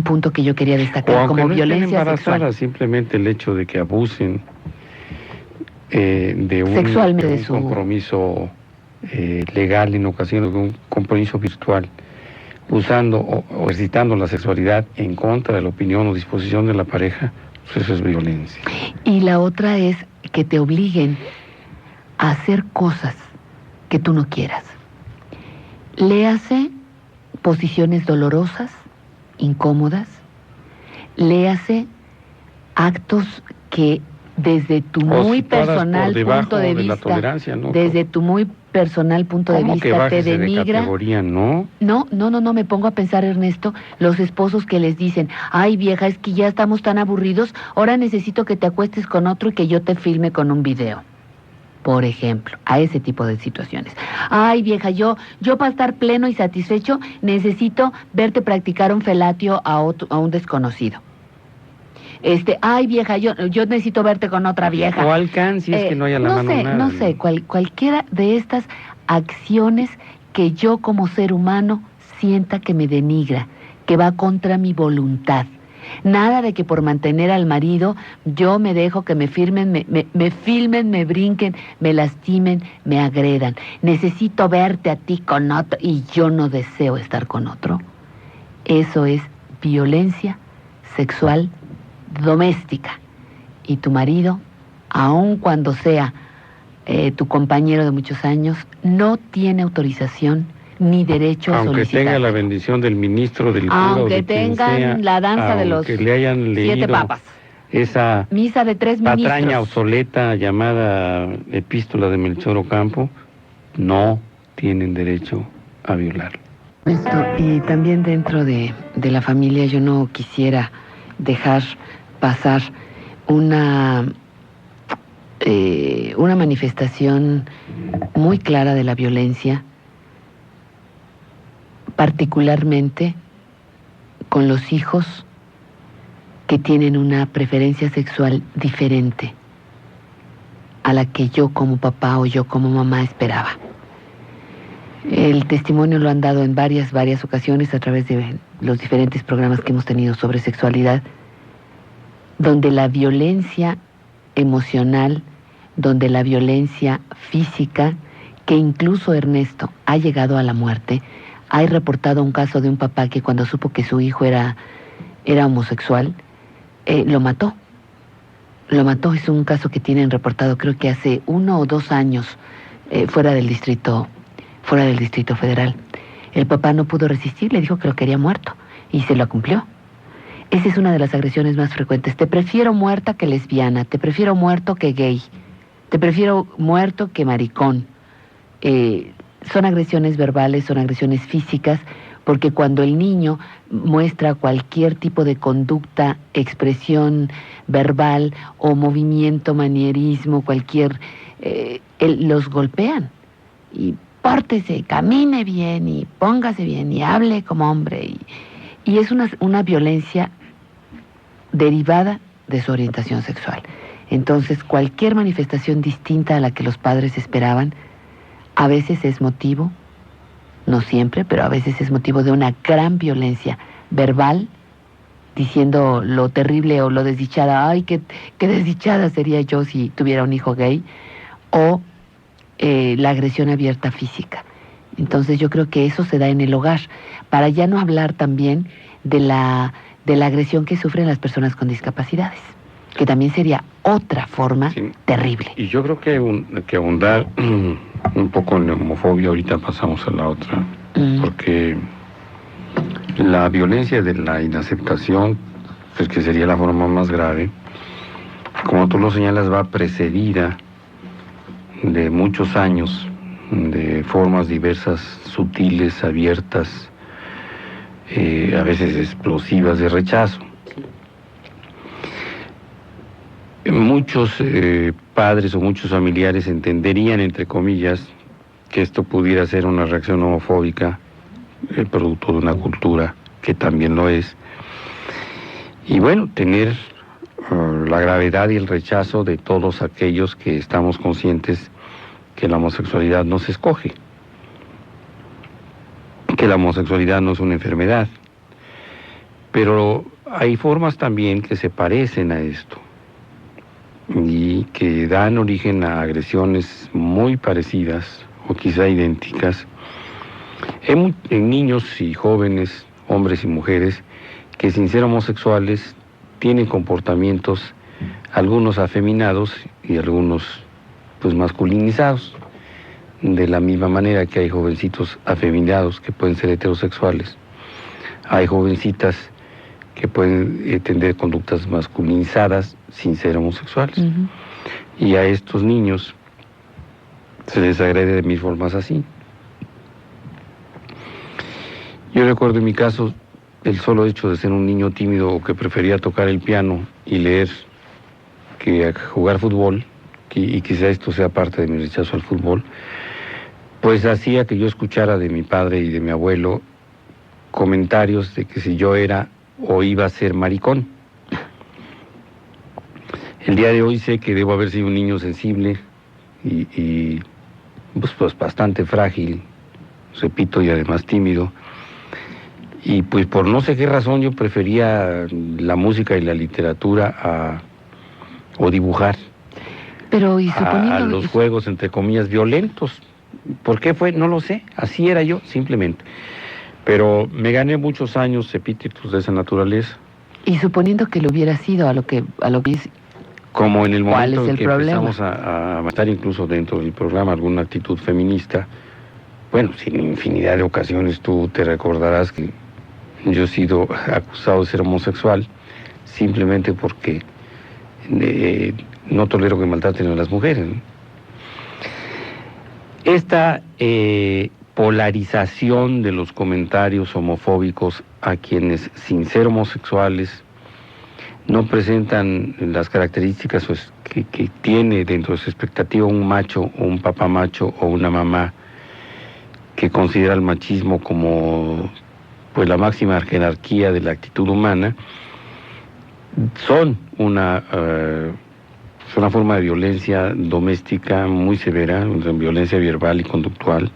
punto que yo quería O destacar aunque como no estén violencia embarazadas, sexual. simplemente el hecho de que abusen de Sexualmente de de un su- compromiso legal, en ocasiones de un compromiso virtual, usando o excitando la sexualidad en contra de la opinión o disposición de la pareja, pues eso es violencia. Y la otra es que te obliguen a hacer cosas que tú no quieras. Léase posiciones dolorosas, incómodas. Léase actos que desde tu O muy situadas personal por debajo punto de de la vista, tolerancia, ¿no? desde tu muy personal punto de ¿Cómo que vista, te bájese de denigra. categoría? No. No, me pongo a pensar, Ernesto, los esposos que les dicen, ay vieja, es que ya estamos tan aburridos, ahora necesito que te acuestes con otro y que yo te filme con un video. Por ejemplo, a ese tipo de situaciones. Ay vieja, yo para estar pleno y satisfecho necesito verte practicar un felatio a un desconocido. Ay vieja, yo necesito verte con otra vieja. O alcance, es que no haya la mano nada. No sé, cualquiera de estas acciones que yo como ser humano sienta que me denigra, que va contra mi voluntad. Nada de que por mantener al marido yo me dejo que me firmen, me filmen, me brinquen, me lastimen, me agredan. Necesito verte a ti con otro y yo no deseo estar con otro. Eso es violencia sexual doméstica. Y tu marido, aun cuando sea tu compañero de muchos años, no tiene autorización ni derecho a Aunque solicitar. tenga la bendición del ministro, del cura o Aunque de quien tengan sea, la danza de los aunque le hayan 7 leído papas. esa Misa de 3 patraña ministros. obsoleta llamada Epístola de Melchor Ocampo, no tienen derecho a violarlo. Y también dentro de la familia yo no quisiera dejar pasar una manifestación muy clara de la violencia, particularmente con los hijos que tienen una preferencia sexual diferente a la que yo como papá o yo como mamá esperaba. El testimonio lo han dado en varias ocasiones a través de los diferentes programas que hemos tenido sobre sexualidad, donde la violencia emocional, donde la violencia física, que incluso Ernesto ha llegado a la muerte. Hay reportado un caso de un papá que cuando supo que su hijo era homosexual, lo mató. Lo mató, es un caso que tienen reportado creo que hace 1 o 2 años fuera del Distrito Federal. El papá no pudo resistir, le dijo que lo quería muerto y se lo cumplió. Esa es una de las agresiones más frecuentes. Te prefiero muerta que lesbiana, te prefiero muerto que gay, te prefiero muerto que maricón. Son agresiones verbales, son agresiones físicas, porque cuando el niño muestra cualquier tipo de conducta, expresión verbal o movimiento, manierismo, los golpean. Y pórtese, camine bien y póngase bien y hable como hombre. Y es una violencia derivada de su orientación sexual. Entonces, cualquier manifestación distinta a la que los padres esperaban, a veces es motivo, no siempre, pero a veces es motivo de una gran violencia verbal, diciendo lo terrible o lo desdichada, ay, qué desdichada sería yo si tuviera un hijo gay, o la agresión abierta física. Entonces yo creo que eso se da en el hogar, para ya no hablar también de la agresión que sufren las personas con discapacidades, que también sería otra forma terrible. Y yo creo que hay que ahondar un poco en la homofobia, ahorita pasamos a la otra, porque la violencia de la inaceptación, pues que sería la forma más grave, como tú lo señalas, va precedida de muchos años de formas diversas, sutiles, abiertas, a veces explosivas de rechazo. Muchos padres o muchos familiares entenderían, entre comillas, que esto pudiera ser una reacción homofóbica, el producto de una cultura que también lo es. Y bueno, tener la gravedad y el rechazo de todos aquellos que estamos conscientes que la homosexualidad no se escoge, que la homosexualidad no es una enfermedad. Pero hay formas también que se parecen a esto y que dan origen a agresiones muy parecidas o quizá idénticas en niños y jóvenes, hombres y mujeres, que sin ser homosexuales tienen comportamientos, algunos afeminados y algunos pues masculinizados, de la misma manera que hay jovencitos afeminados que pueden ser heterosexuales, hay jovencitas que pueden tener conductas masculinizadas sin ser homosexuales. Y a estos niños se les agrede de mil formas así. Yo recuerdo en mi caso el solo hecho de ser un niño tímido o que prefería tocar el piano y leer que jugar fútbol, y quizá esto sea parte de mi rechazo al fútbol, pues hacía que yo escuchara de mi padre y de mi abuelo comentarios de que si yo era o iba a ser maricón. El día de hoy sé que debo haber sido un niño sensible y pues bastante frágil, repito, y además tímido. Y pues por no sé qué razón yo prefería la música y la literatura o dibujar. Pero y suponiendo... a los juegos, entre comillas, violentos. ¿Por qué fue? No lo sé. Así era yo, simplemente. Pero me gané muchos años epítetos de esa naturaleza. Y suponiendo que lo hubiera sido a lo que es... Como en el ¿Cuál momento es en el que problema? empezamos a matar incluso dentro del programa alguna actitud feminista, bueno, sin infinidad de ocasiones tú te recordarás que yo he sido acusado de ser homosexual simplemente porque no tolero que maltraten a las mujeres, ¿no? Esta polarización de los comentarios homofóbicos a quienes, sin ser homosexuales, no presentan las características pues, que tiene dentro de su expectativa un macho o un papá macho o una mamá que considera el machismo como pues la máxima jerarquía de la actitud humana, son una forma de violencia doméstica muy severa, violencia verbal y conductual,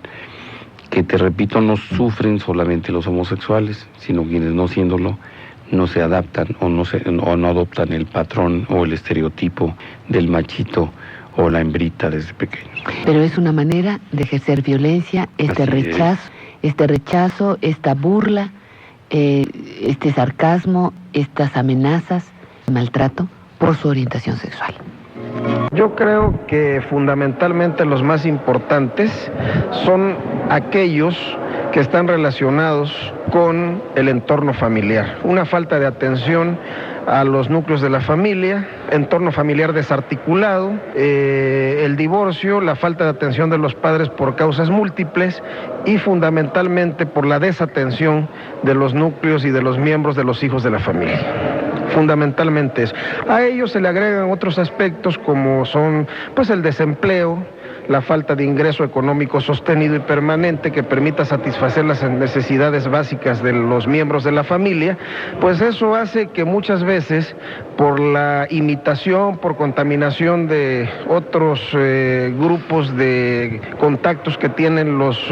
que te repito, no sufren solamente los homosexuales, sino quienes no siéndolo, no se adaptan o no adoptan el patrón o el estereotipo del machito o la hembrita desde pequeño. Pero es una manera de ejercer violencia, este rechazo, esta burla, este sarcasmo, estas amenazas, maltrato por su orientación sexual. Yo creo que fundamentalmente los más importantes son aquellos que están relacionados con el entorno familiar. Una falta de atención a los núcleos de la familia, entorno familiar desarticulado, el divorcio, la falta de atención de los padres por causas múltiples y fundamentalmente por la desatención de los núcleos y de los miembros de los hijos de la familia. Fundamentalmente eso. A ellos se le agregan otros aspectos como son pues el desempleo, la falta de ingreso económico sostenido y permanente que permita satisfacer las necesidades básicas de los miembros de la familia, pues eso hace que muchas veces por la imitación, por contaminación de otros grupos de contactos que tienen los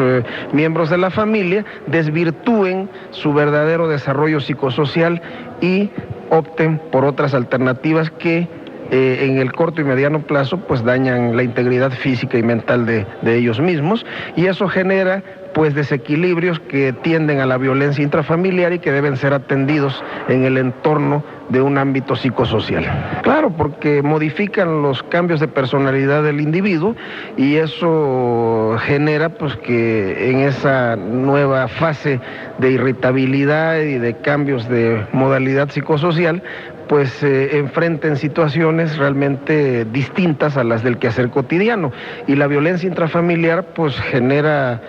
miembros de la familia, desvirtúen su verdadero desarrollo psicosocial y opten por otras alternativas que en el corto y mediano plazo pues dañan la integridad física y mental de ellos mismos, y eso genera pues desequilibrios que tienden a la violencia intrafamiliar y que deben ser atendidos en el entorno de un ámbito psicosocial. Claro, porque modifican los cambios de personalidad del individuo y eso genera pues que en esa nueva fase de irritabilidad y de cambios de modalidad psicosocial pues enfrenten situaciones realmente distintas a las del quehacer cotidiano. Y la violencia intrafamiliar pues genera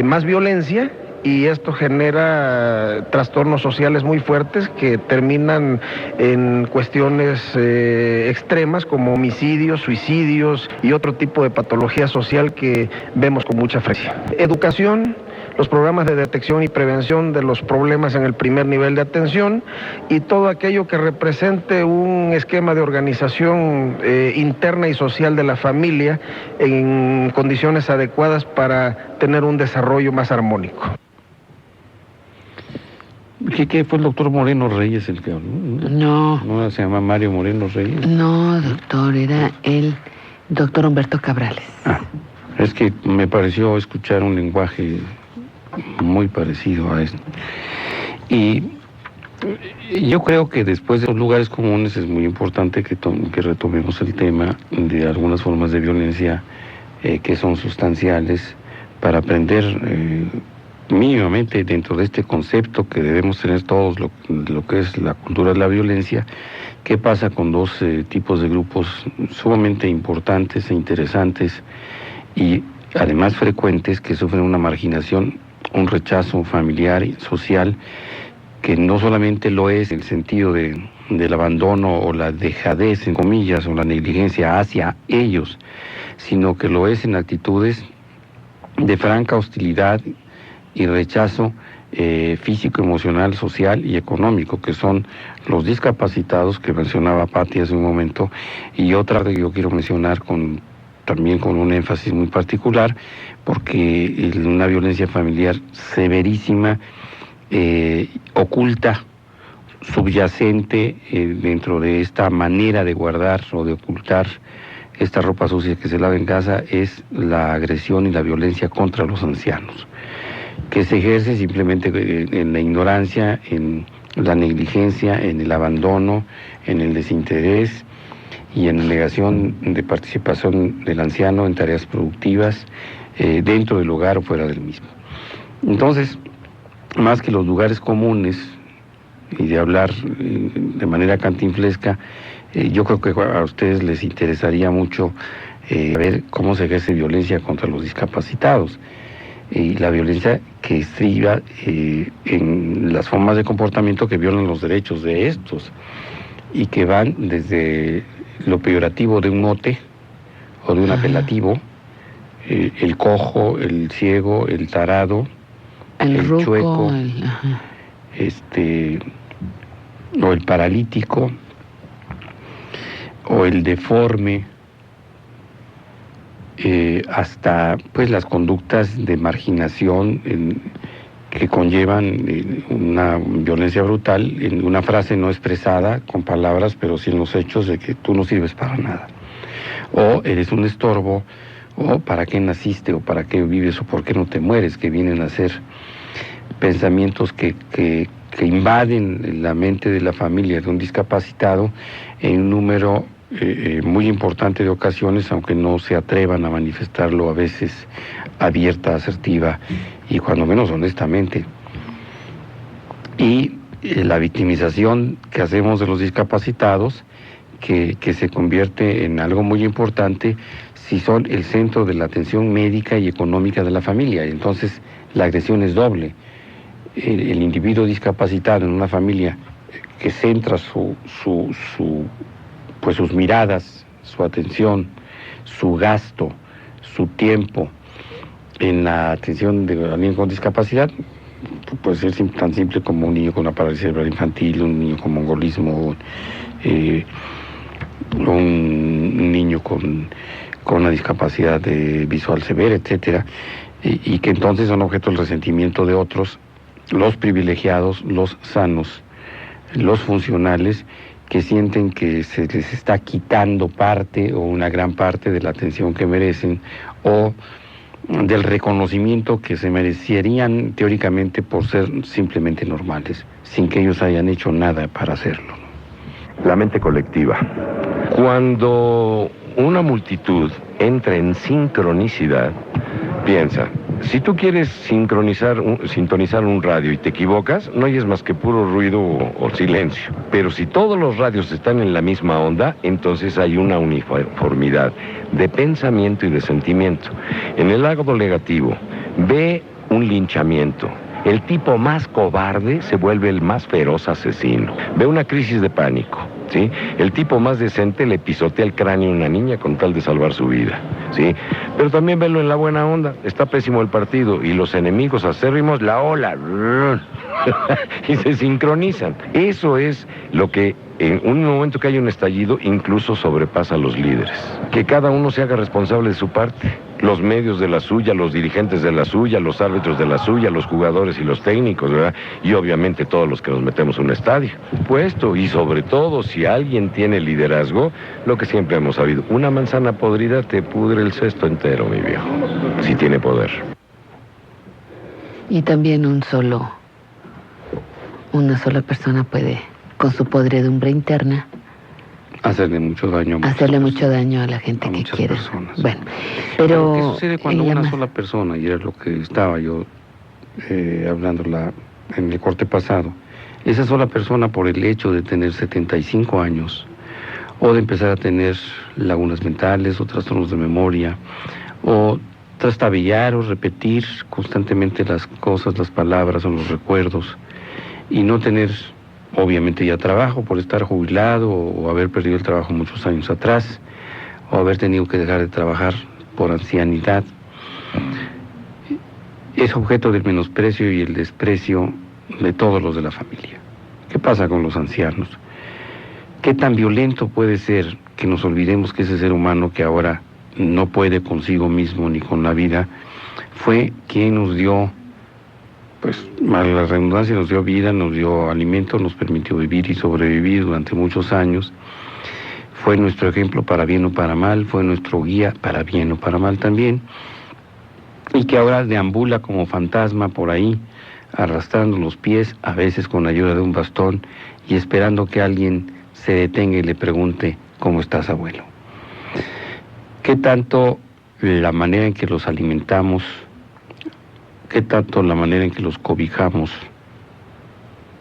más violencia, y esto genera trastornos sociales muy fuertes que terminan en cuestiones extremas como homicidios, suicidios y otro tipo de patología social que vemos con mucha frecuencia. Educación, los programas de detección y prevención de los problemas en el primer nivel de atención y todo aquello que represente un esquema de organización interna y social de la familia en condiciones adecuadas para tener un desarrollo más armónico. ¿Qué fue el doctor Moreno Reyes el que habló? No. ¿No se llama Mario Moreno Reyes? No, doctor, era el doctor Humberto Cabrales. Es que me pareció escuchar un lenguaje muy parecido a esto. Y yo creo que después de los lugares comunes es muy importante que retomemos el tema de algunas formas de violencia que son sustanciales para aprender mínimamente dentro de este concepto que debemos tener todos lo que es la cultura de la violencia, qué pasa con dos tipos de grupos sumamente importantes e interesantes y además frecuentes que sufren una marginación, un rechazo familiar y social, que no solamente lo es en el sentido del abandono o la dejadez, en comillas, o la negligencia hacia ellos, sino que lo es en actitudes de franca hostilidad y rechazo físico, emocional, social y económico, que son los discapacitados que mencionaba Pati hace un momento, y otra que yo quiero mencionar también con un énfasis muy particular, porque una violencia familiar severísima, oculta, subyacente dentro de esta manera de guardar o de ocultar esta ropa sucia que se lava en casa, es la agresión y la violencia contra los ancianos, que se ejerce simplemente en la ignorancia, en la negligencia, en el abandono, en el desinterés y en la negación de participación del anciano en tareas productivas dentro del hogar o fuera del mismo. Entonces, más que los lugares comunes y de hablar de manera cantinflesca, yo creo que a ustedes les interesaría mucho ver cómo se ejerce violencia contra los discapacitados. Y la violencia que estriba en las formas de comportamiento que violan los derechos de estos y que van desde lo peyorativo de un mote o de un apelativo, el cojo, el ciego, el tarado, el ruco, chueco, o el paralítico, o el deforme, hasta pues las conductas de marginación que conllevan una violencia brutal en una frase no expresada con palabras, pero sí en los hechos de que tú no sirves para nada, o eres un estorbo, o para qué naciste, o para qué vives, o por qué no te mueres, que vienen a ser pensamientos que invaden la mente de la familia de un discapacitado en un número muy importante de ocasiones, aunque no se atrevan a manifestarlo a veces abierta, asertiva y cuando menos honestamente. Y la victimización que hacemos de los discapacitados, que se convierte en algo muy importante si son el centro de la atención médica y económica de la familia. Entonces la agresión es doble. El individuo discapacitado en una familia que centra pues sus miradas, su atención, su gasto, su tiempo en la atención de alguien con discapacidad, puede ser tan simple como un niño con una parálisis cerebral infantil, un niño con mongolismo, un niño con una discapacidad visual severa, etcétera, y que entonces son objeto del resentimiento de otros, los privilegiados, los sanos, los funcionales, que sienten que se les está quitando parte o una gran parte de la atención que merecen, o del reconocimiento que se merecerían teóricamente por ser simplemente normales, sin que ellos hayan hecho nada para hacerlo. La mente colectiva. Cuando una multitud entra en sincronicidad, piensa, si tú quieres sintonizar un radio y te equivocas, no oyes más que puro ruido o silencio. Pero si todos los radios están en la misma onda, entonces hay una uniformidad de pensamiento y de sentimiento. En el lado negativo, ve un linchamiento. El tipo más cobarde se vuelve el más feroz asesino. Ve una crisis de pánico, ¿sí? El tipo más decente le pisotea el cráneo a una niña con tal de salvar su vida, ¿sí? Pero también velo en la buena onda. Está pésimo el partido y los enemigos acérrimos la ola y se sincronizan. Eso es lo que en un momento que hay un estallido incluso sobrepasa a los líderes. Que cada uno se haga responsable de su parte. Los medios de la suya, los dirigentes de la suya, los árbitros de la suya, los jugadores y los técnicos, ¿verdad? Y obviamente todos los que nos metemos en un estadio. Puesto, y sobre todo si alguien tiene liderazgo, lo que siempre hemos sabido, una manzana podrida te pudre el cesto entero, mi viejo, si tiene poder. Y también una sola persona puede, con su podredumbre interna, hacerle mucho daño a la gente que quiere. Personas. Bueno, pero ¿qué sucede cuando una sola persona, y era lo que estaba yo hablando en el corte pasado, esa sola persona, por el hecho de tener 75 años, o de empezar a tener lagunas mentales, o trastornos de memoria, o trastabillar o repetir constantemente las cosas, las palabras o los recuerdos, y no tener obviamente ya trabajo por estar jubilado o haber perdido el trabajo muchos años atrás o haber tenido que dejar de trabajar por ancianidad, es objeto del menosprecio y el desprecio de todos los de la familia. ¿Qué pasa con los ancianos? ¿Qué tan violento puede ser que nos olvidemos que ese ser humano que ahora no puede consigo mismo ni con la vida fue quien nos dio, pues, la redundancia, nos dio vida, nos dio alimento, nos permitió vivir y sobrevivir durante muchos años? Fue nuestro ejemplo para bien o para mal, fue nuestro guía para bien o para mal también, y que ahora deambula como fantasma por ahí, arrastrando los pies, a veces con la ayuda de un bastón, y esperando que alguien se detenga y le pregunte, ¿cómo estás, abuelo? ¿Qué tanto la manera en que los alimentamos, qué tanto la manera en que los cobijamos,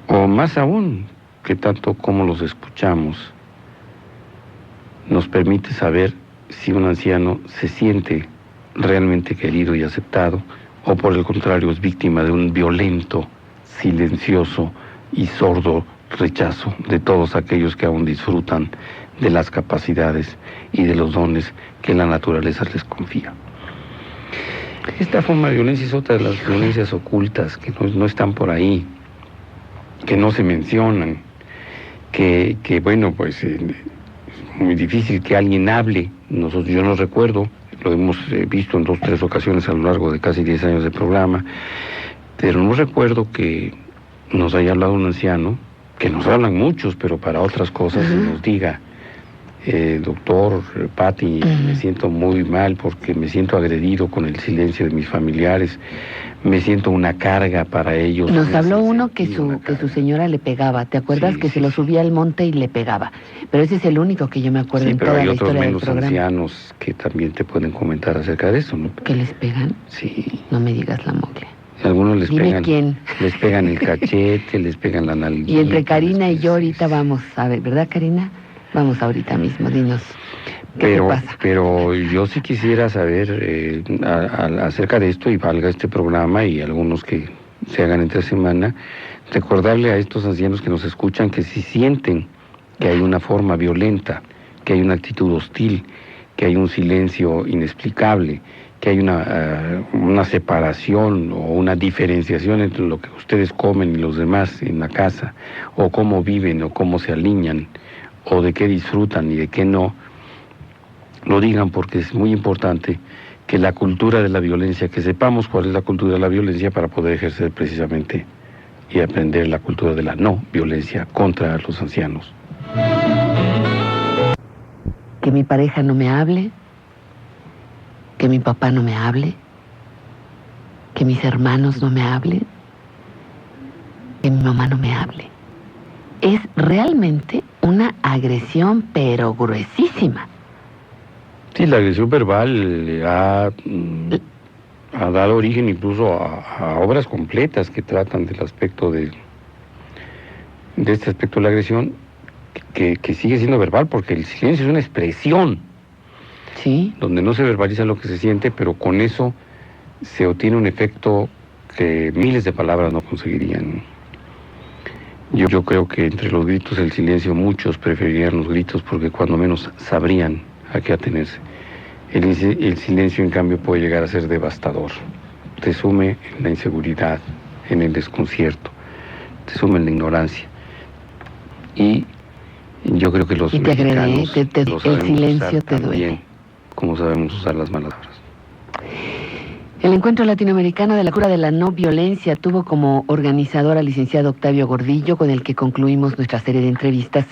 o más aún, qué tanto cómo los escuchamos, nos permite saber si un anciano se siente realmente querido y aceptado, o por el contrario es víctima de un violento, silencioso y sordo rechazo de todos aquellos que aún disfrutan de las capacidades y de los dones que la naturaleza les confía. Esta forma de violencia es otra de las violencias ocultas que no están por ahí, que no se mencionan, que bueno, pues es muy difícil que alguien hable. Yo no recuerdo, lo hemos visto en 2 o 3 ocasiones a lo largo de casi 10 años de programa, pero no recuerdo que nos haya hablado un anciano, que nos hablan muchos, pero para otras cosas, y nos diga, doctor Pati, me siento muy mal porque me siento agredido con el silencio de mis familiares, me siento una carga para ellos. Nos habló uno que su señora le pegaba, ¿te acuerdas? Que se lo subía al monte y le pegaba, pero ese es el único que yo me acuerdo en toda la historia del programa. Pero hay otros menos ancianos que también te pueden comentar acerca de eso, ¿no? ¿Que les pegan? Sí. No me digas la moglia. Algunos les Dime pegan. quién. Les pegan el cachete, les pegan la nalguita. Y entre Karina y yo ahorita vamos a ver, ¿verdad, Karina? Vamos ahorita mismo, dinos. ¿Qué te pasa? Pero yo sí quisiera saber acerca de esto, y valga este programa y algunos que se hagan entre semana, recordarle a estos ancianos que nos escuchan que si sienten que hay una forma violenta, que hay una actitud hostil, que hay un silencio inexplicable, que hay una separación o una diferenciación entre lo que ustedes comen y los demás en la casa, o cómo viven, o cómo se alinean, o de qué disfrutan y de qué no, lo digan, porque es muy importante que la cultura de la violencia, que sepamos cuál es la cultura de la violencia para poder ejercer precisamente y aprender la cultura de la no violencia contra los ancianos. Que mi pareja no me hable, que mi papá no me hable, que mis hermanos no me hablen, que mi mamá no me hable. Es realmente una agresión, pero gruesísima. Sí, la agresión verbal ha dado origen incluso a obras completas que tratan del aspecto de este aspecto de la agresión, que sigue siendo verbal, porque el silencio es una expresión. Sí. Donde no se verbaliza lo que se siente, pero con eso se obtiene un efecto que miles de palabras no conseguirían. Yo creo que entre los gritos y el silencio muchos preferirían los gritos, porque cuando menos sabrían a qué atenerse. El silencio, en cambio, puede llegar a ser devastador. Te sume en la inseguridad, en el desconcierto, te sume en la ignorancia. Y yo creo que los y te mexicanos agrede, el silencio te duele. Como sabemos usar las palabras. El Encuentro Latinoamericano de la Cura de la No Violencia tuvo como organizador al licenciado Octavio Gordillo, con el que concluimos nuestra serie de entrevistas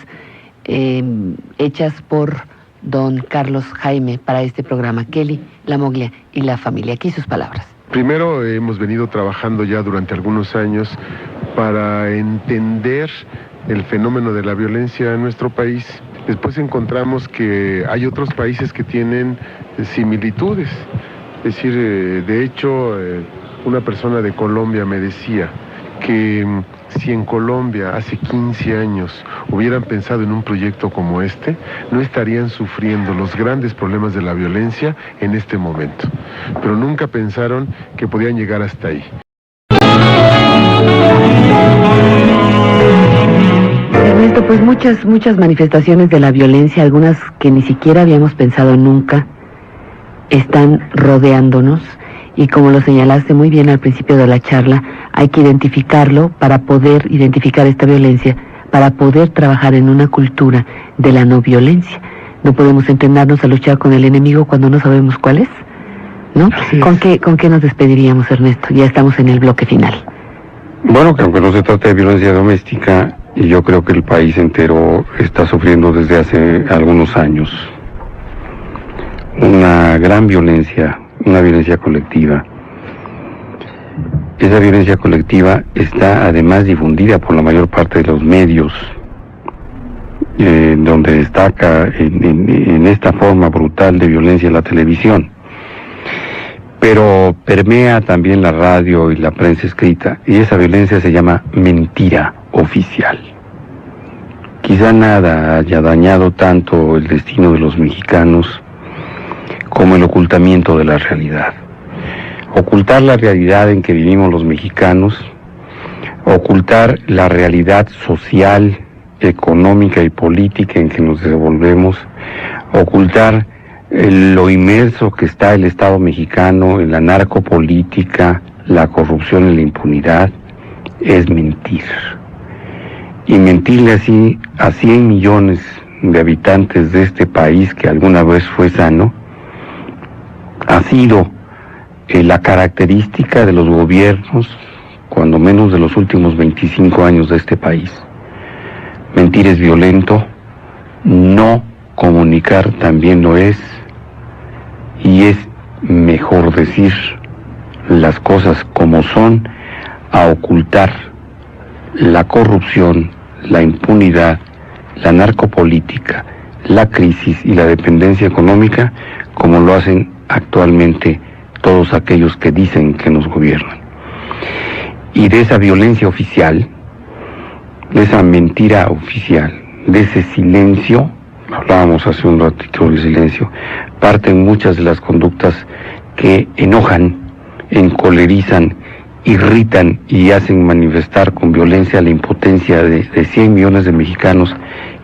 hechas por don Carlos Jaime para este programa. Kelly, La Moglia y la familia. Aquí sus palabras. Primero, hemos venido trabajando ya durante algunos años para entender el fenómeno de la violencia en nuestro país. Después encontramos que hay otros países que tienen similitudes. Es decir, de hecho, una persona de Colombia me decía que si en Colombia hace 15 años hubieran pensado en un proyecto como este, no estarían sufriendo los grandes problemas de la violencia en este momento. Pero nunca pensaron que podían llegar hasta ahí. Ernesto, pues muchas manifestaciones de la violencia, algunas que ni siquiera habíamos pensado nunca, están rodeándonos, y como lo señalaste muy bien al principio de la charla, hay que identificarlo para poder identificar esta violencia, para poder trabajar en una cultura de la no violencia. No podemos entrenarnos a luchar con el enemigo cuando no sabemos cuál es, ¿no? ¿Con qué nos despediríamos, Ernesto? Ya estamos en el bloque final. Bueno, que aunque no se trate de violencia doméstica, y yo creo que el país entero está sufriendo desde hace algunos años una gran violencia, una violencia colectiva. Esa violencia colectiva está además difundida por la mayor parte de los medios, donde destaca en esta forma brutal de violencia la televisión. Pero permea también la radio y la prensa escrita, y esa violencia se llama mentira oficial. Quizá nada haya dañado tanto el destino de los mexicanos como el ocultamiento de la realidad. Ocultar la realidad en que vivimos los mexicanos, ocultar la realidad social, económica y política en que nos desenvolvemos, ocultar lo inmerso que está el Estado mexicano en la narcopolítica, la corrupción y la impunidad, es mentir. Y mentirle así a 100 millones de habitantes de este país que alguna vez fue sano, ha sido la característica de los gobiernos, cuando menos de los últimos 25 años de este país. Mentir es violento, no comunicar también lo es, y es mejor decir las cosas como son a ocultar la corrupción, la impunidad, la narcopolítica, la crisis y la dependencia económica, como lo hacen actualmente todos aquellos que dicen que nos gobiernan. Y de esa violencia oficial, de esa mentira oficial, de ese silencio, hablábamos hace un ratito del silencio, parten muchas de las conductas que enojan, encolerizan, irritan y hacen manifestar con violencia la impotencia de 100 millones de mexicanos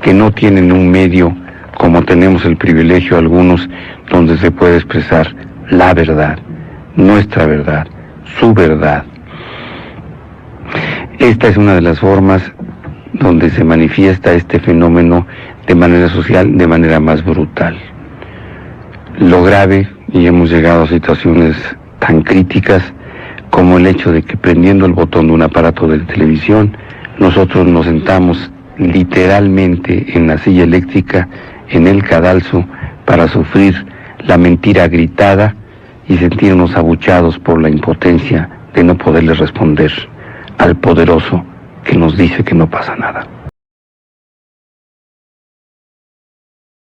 que no tienen un medio como tenemos el privilegio algunos, donde se puede expresar la verdad, nuestra verdad, su verdad. Esta es una de las formas donde se manifiesta este fenómeno de manera social, de manera más brutal. Lo grave, y hemos llegado a situaciones tan críticas como el hecho de que prendiendo el botón de un aparato de televisión, nosotros nos sentamos literalmente en la silla eléctrica, en el cadalso, para sufrir la mentira gritada y sentirnos abuchados por la impotencia de no poderle responder al poderoso que nos dice que no pasa nada.